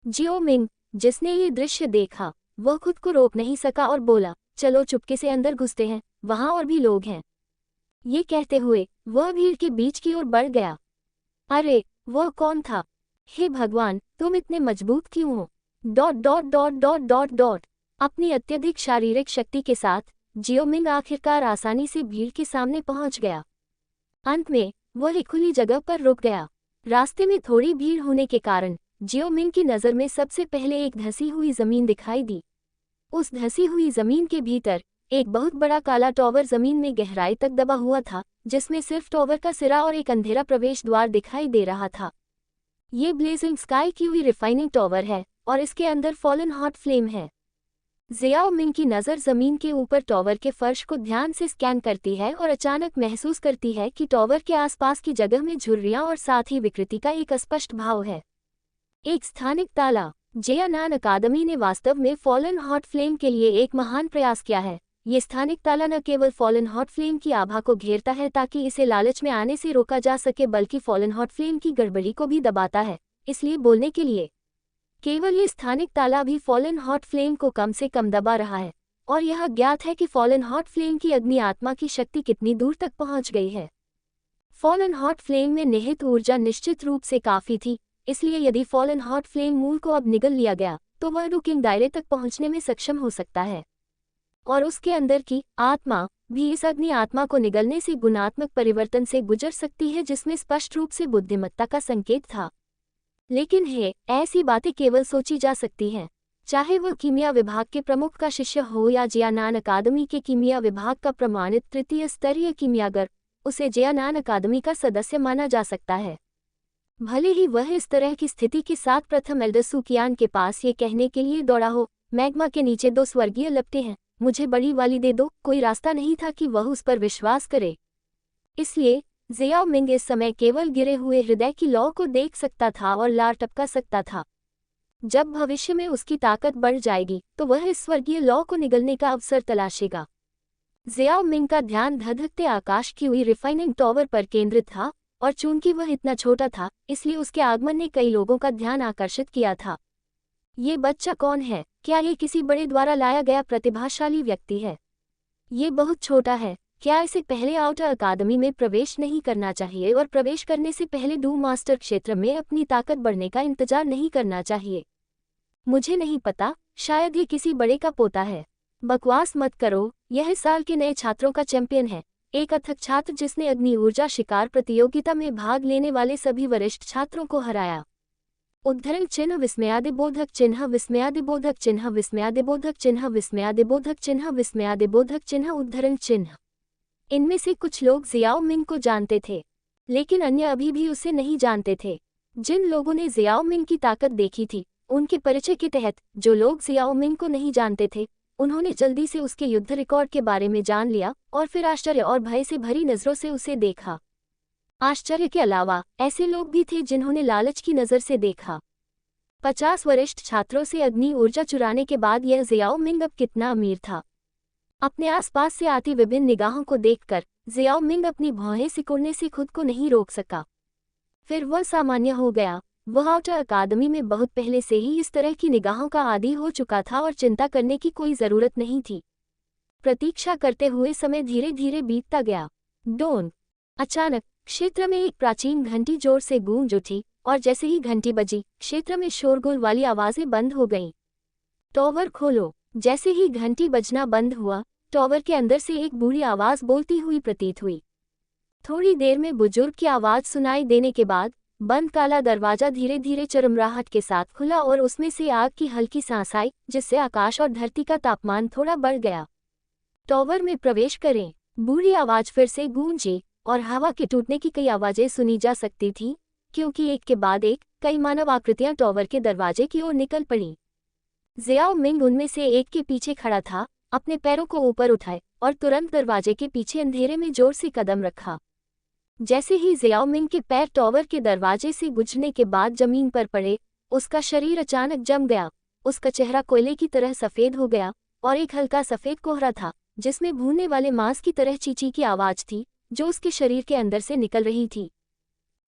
Speaker 1: जियाओ मिंग, जिसने ये दृश्य देखा, वह खुद को रोक नहीं सका और बोला, चलो चुपके से अंदर घुसते हैं, वहां और भी लोग हैं। ये कहते हुए वह भीड़ के बीच की ओर बढ़ गया। अरे, वह कौन था? हे भगवान, तुम इतने मजबूत क्यों हो? अपनी अत्यधिक शारीरिक शक्ति के साथ जियाओ मिंग आखिरकार आसानी से भीड़ के सामने पहुंच गया। अंत में वह एक खुली जगह पर रुक गया। रास्ते में थोड़ी भीड़ होने के कारण जियाओ मिंग की नज़र में सबसे पहले एक धंसी हुई जमीन दिखाई दी। उस धंसी हुई जमीन के भीतर एक बहुत बड़ा काला टावर जमीन में गहराई तक दबा हुआ था, जिसमें सिर्फ टावर का सिरा और एक अंधेरा प्रवेश द्वार दिखाई दे रहा था। ये ब्लेजिंग स्काई की हुई रिफाइनिंग टावर है और इसके अंदर फॉलन हॉट फ्लेम है। जियाओ मिंग की नज़र जमीन के ऊपर टावर के फर्श को ध्यान से स्कैन करती है और अचानक महसूस करती है कि टावर के आसपास की जगह में झुर्रियां और साथ ही विकृति का एक अस्पष्ट भाव है। एक स्थानिक ताला। जेयानान अकादमी ने वास्तव में फॉलन हॉट फ्लेम के लिए एक महान प्रयास किया है। ये स्थानिक ताला न केवल फॉलन हॉट फ्लेम की आभा को घेरता है ताकि इसे लालच में आने से रोका जा सके, बल्कि फॉलन हॉट फ्लेम की गड़बड़ी को भी दबाता है, इसलिए बोलने के लिए केवल ये स्थानिक ताला भी फॉलन हॉट फ्लेम को कम से कम दबा रहा है और यह ज्ञात है कि फॉलन हॉट फ्लेम की अग्नि आत्मा की शक्ति कितनी दूर तक पहुंच गई है। फॉलन हॉट फ्लेम में निहित ऊर्जा निश्चित रूप से काफी थी, इसलिए यदि फॉलन हॉट फ्लेम मूल को अब निगल लिया गया तो वह रुकिंग दायरे तक पहुंचने में सक्षम हो सकता है और उसके अंदर की आत्मा भी इस अग्नि आत्मा को निगलने से गुणात्मक परिवर्तन से गुजर सकती है, जिसमें स्पष्ट रूप से बुद्धिमत्ता का संकेत था। लेकिन ऐसी बातें केवल सोची जा सकती हैं। चाहे वह कीमिया विभाग के प्रमुख का शिष्य हो या जियानान अकादमी के कीमिया विभाग का प्रमाणित तृतीय स्तरीय कीमियागर, उसे जियानान अकादमी का सदस्य माना जा सकता है। भले ही वह इस तरह की स्थिति के साथ प्रथम एल्डरसूकियान के पास ये कहने के लिए दौड़ा हो, मैग्मा के नीचे 2 स्वर्गीय लपटे हैं, मुझे बड़ी वाली दे दो, कोई रास्ता नहीं था कि वह उस पर विश्वास करे। इसलिए ज़ियाओ मिंग इस समय केवल गिरे हुए हृदय की लौ को देख सकता था और लार टपका सकता था। जब भविष्य में उसकी ताकत बढ़ जाएगी तो वह इस स्वर्गीय लौ को निगलने का अवसर तलाशेगा। ज़ियाओ मिंग का ध्यान धधकते आकाश की हुई रिफाइनिंग टॉवर पर केंद्रित था, और चूंकि वह इतना छोटा था इसलिए उसके आगमन ने कई लोगों का ध्यान आकर्षित किया था। ये बच्चा कौन है? क्या ये किसी बड़े द्वारा लाया गया प्रतिभाशाली व्यक्ति है? ये बहुत छोटा है, क्या इसे पहले आउटर अकादमी में प्रवेश नहीं करना चाहिए और प्रवेश करने से पहले डू मास्टर क्षेत्र में अपनी ताकत बढ़ने का इंतजार नहीं करना चाहिए? मुझे नहीं पता, शायद ये किसी बड़े का पोता है। बकवास मत करो, यह इस साल के नए छात्रों का चैंपियन है, एक अथक छात्र जिसने अग्नि ऊर्जा शिकार प्रतियोगिता में भाग लेने वाले सभी वरिष्ठ छात्रों को हराया। उद्धरण चिन्ह विस्मयादिबोधक चिन्ह विस्मयादिबोधक चिन्ह विस्मयादिबोधक चिन्ह विस्मयादिबोधक चिन्ह विस्मयादिबोधक चिन्ह उद्धरण चिन्ह। इनमें से कुछ लोग ज़ियाओ मिंग को जानते थे, लेकिन अन्य अभी भी उसे नहीं जानते थे। जिन लोगों ने ज़ियाओ मिंग की ताकत देखी थी, उनके परिचय के तहत जो लोग ज़ियाओ मिंग को नहीं जानते थे, उन्होंने जल्दी से उसके युद्ध रिकॉर्ड के बारे में जान लिया और फिर आश्चर्य और भय से भरी नज़रों से उसे देखा। आश्चर्य के अलावा ऐसे लोग भी थे जिन्होंने लालच की नज़र से देखा। 50 वरिष्ठ छात्रों से अग्नि ऊर्जा चुराने के बाद यह ज़ियाओ मिंग अब कितना अमीर था। अपने आसपास से आती विभिन्न निगाहों को देखकर ज़ियाओ मिंग अपनी भौहें सिकुड़ने से खुद को नहीं रोक सका। फिर वह सामान्य हो गया। वह आउटर अकादमी में बहुत पहले से ही इस तरह की निगाहों का आदी हो चुका था और चिंता करने की कोई ज़रूरत नहीं थी। प्रतीक्षा करते हुए समय धीरे धीरे बीतता गया। डोन। अचानक क्षेत्र में एक प्राचीन घंटी जोर से गूंज उठी, और जैसे ही घंटी बजी क्षेत्र में शोरगुल वाली आवाज़ें बंद हो गईं। टॉवर खोलो। जैसे ही घंटी बजना बंद हुआ, टॉवर के अंदर से एक बूढ़ी आवाज़ बोलती हुई प्रतीत हुई। थोड़ी देर में बुजुर्ग की आवाज़ सुनाई देने के बाद बंद काला दरवाजा धीरे धीरे चरमराहट के साथ खुला और उसमें से आग की हल्की सांस आई, जिससे आकाश और धरती का तापमान थोड़ा बढ़ गया। टॉवर में प्रवेश करें। बूढ़ी आवाज़ फिर से गूंजी और हवा के टूटने की कई आवाज़ें सुनी जा सकती थीं, क्योंकि एक के बाद एक कई मानव आकृतियां टॉवर के दरवाजे की ओर निकल पड़ीं। ज़ियाओ मिंग उनमें से एक के पीछे खड़ा था, अपने पैरों को ऊपर उठाए और तुरंत दरवाजे के पीछे अंधेरे में जोर से कदम रखा। जैसे ही ज़ियाओ मिंग के पैर टॉवर के दरवाजे से गुजरने के बाद जमीन पर पड़े, उसका शरीर अचानक जम गया। उसका चेहरा कोयले की तरह सफ़ेद हो गया और एक हल्का सफ़ेद कोहरा था, जिसमें भूनने वाले मांस की तरह चींची की आवाज़ थी, जो उसके शरीर के अंदर से निकल रही थी।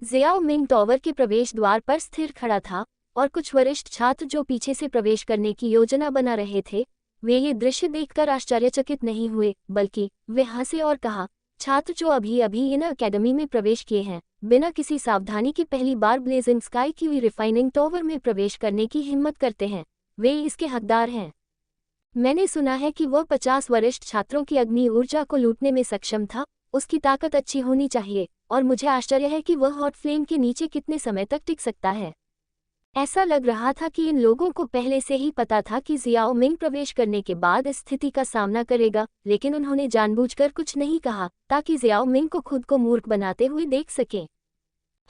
Speaker 1: ज़ियाओ मिंग टॉवर के प्रवेश द्वार पर स्थिर खड़ा था, और कुछ वरिष्ठ छात्र जो पीछे से प्रवेश करने की योजना बना रहे थे, वे ये दृश्य देखकर आश्चर्यचकित नहीं हुए, बल्कि वे हंसे और कहा, छात्र जो अभी अभी इन अकेडमी में प्रवेश किए हैं, बिना किसी सावधानी के पहली बार ब्लेजिंग स्काई की हुई रिफाइनिंग टॉवर में प्रवेश करने की हिम्मत करते हैं, वे इसके हकदार हैं। मैंने सुना है कि वह 50 वरिष्ठ छात्रों की अग्नि ऊर्जा को लूटने में सक्षम था। उसकी ताकत अच्छी होनी चाहिए, और मुझे आश्चर्य है कि वह हॉट फ्लेम के नीचे कितने समय तक टिक सकता है। ऐसा लग रहा था कि इन लोगों को पहले से ही पता था कि ज़ियाओ मिंग प्रवेश करने के बाद इस स्थिति का सामना करेगा, लेकिन उन्होंने जानबूझकर कुछ नहीं कहा ताकि ज़ियाओ मिंग को खुद को मूर्ख बनाते हुए देख सकें।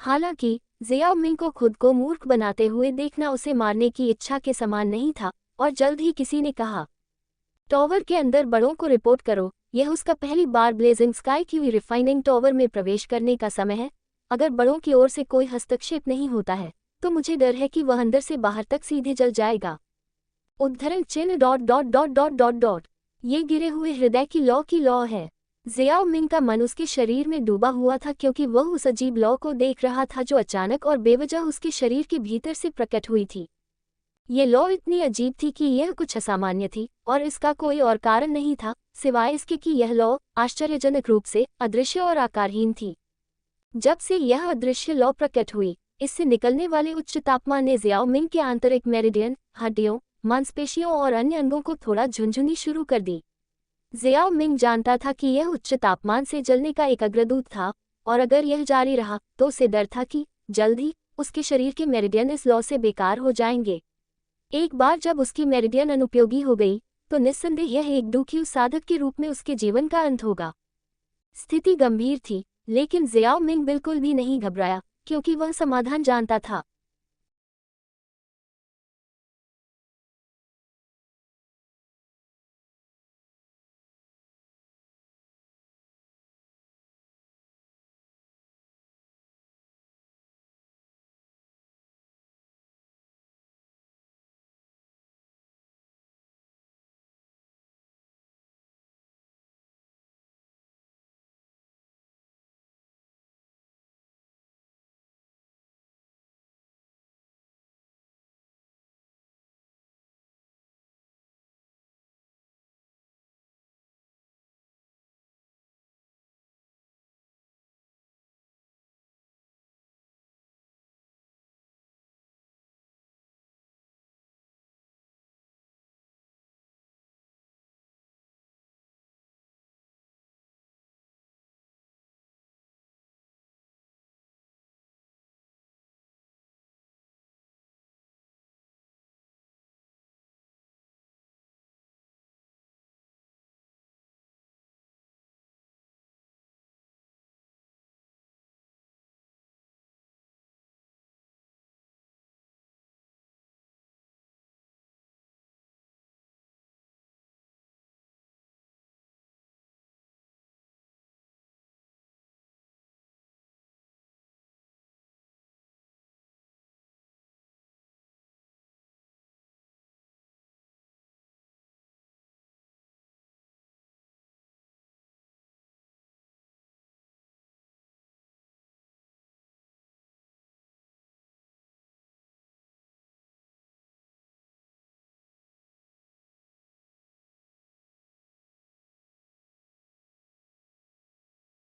Speaker 1: हालांकि ज़ियाओ मिंग को खुद को मूर्ख बनाते हुए देखना उसे मारने की इच्छा के समान नहीं था, और जल्द ही किसी ने कहा, टॉवर के अंदर बड़ों को रिपोर्ट करो, यह उसका पहली बार ब्लेजिंग स्काई की हुई रिफाइनिंग टॉवर में प्रवेश करने का समय है। अगर बड़ों की ओर से कोई हस्तक्षेप नहीं होता है तो मुझे डर है कि वह अंदर से बाहर तक सीधे जल जाएगा। उद्धरण चिन्ह dot dot dot dot dot dot. ये गिरे हुए हृदय की लौ है। ज़ियाओ मिंग का मन उसके शरीर में डूबा हुआ था, क्योंकि वह उस अजीब लौ को देख रहा था जो अचानक और बेवजह उसके शरीर के भीतर से प्रकट हुई थी। ये लौ इतनी अजीब थी कि यह कुछ असामान्य थी, और इसका कोई और कारण नहीं था सिवाय इसके कि यह लौ आश्चर्यजनक रूप से अदृश्य और आकारहीन थी। जब से यह अदृश्य लौ प्रकट हुई, इससे निकलने वाले उच्च तापमान ने ज़ियाओ मिंग के आंतरिक मेरिडियन, हड्डियों, मांसपेशियों और अन्य अंगों को थोड़ा झुंझुनी शुरू कर दी। ज़ियाओ मिंग जानता था कि यह उच्च तापमान से जलने का एक अग्रदूत था, और अगर यह जारी रहा तो उसे डर था कि जल्द ही उसके शरीर के मेरिडियन इस लौ से बेकार हो जाएंगे। एक बार जब उसकी मेरिडियन अनुपयोगी हो गई तो निस्संदेह यह एक दुखी साधक के रूप में उसके जीवन का अंत होगा। स्थिति गंभीर थी, लेकिन जियाओ मिंग बिल्कुल भी नहीं घबराया, क्योंकि वह समाधान जानता था।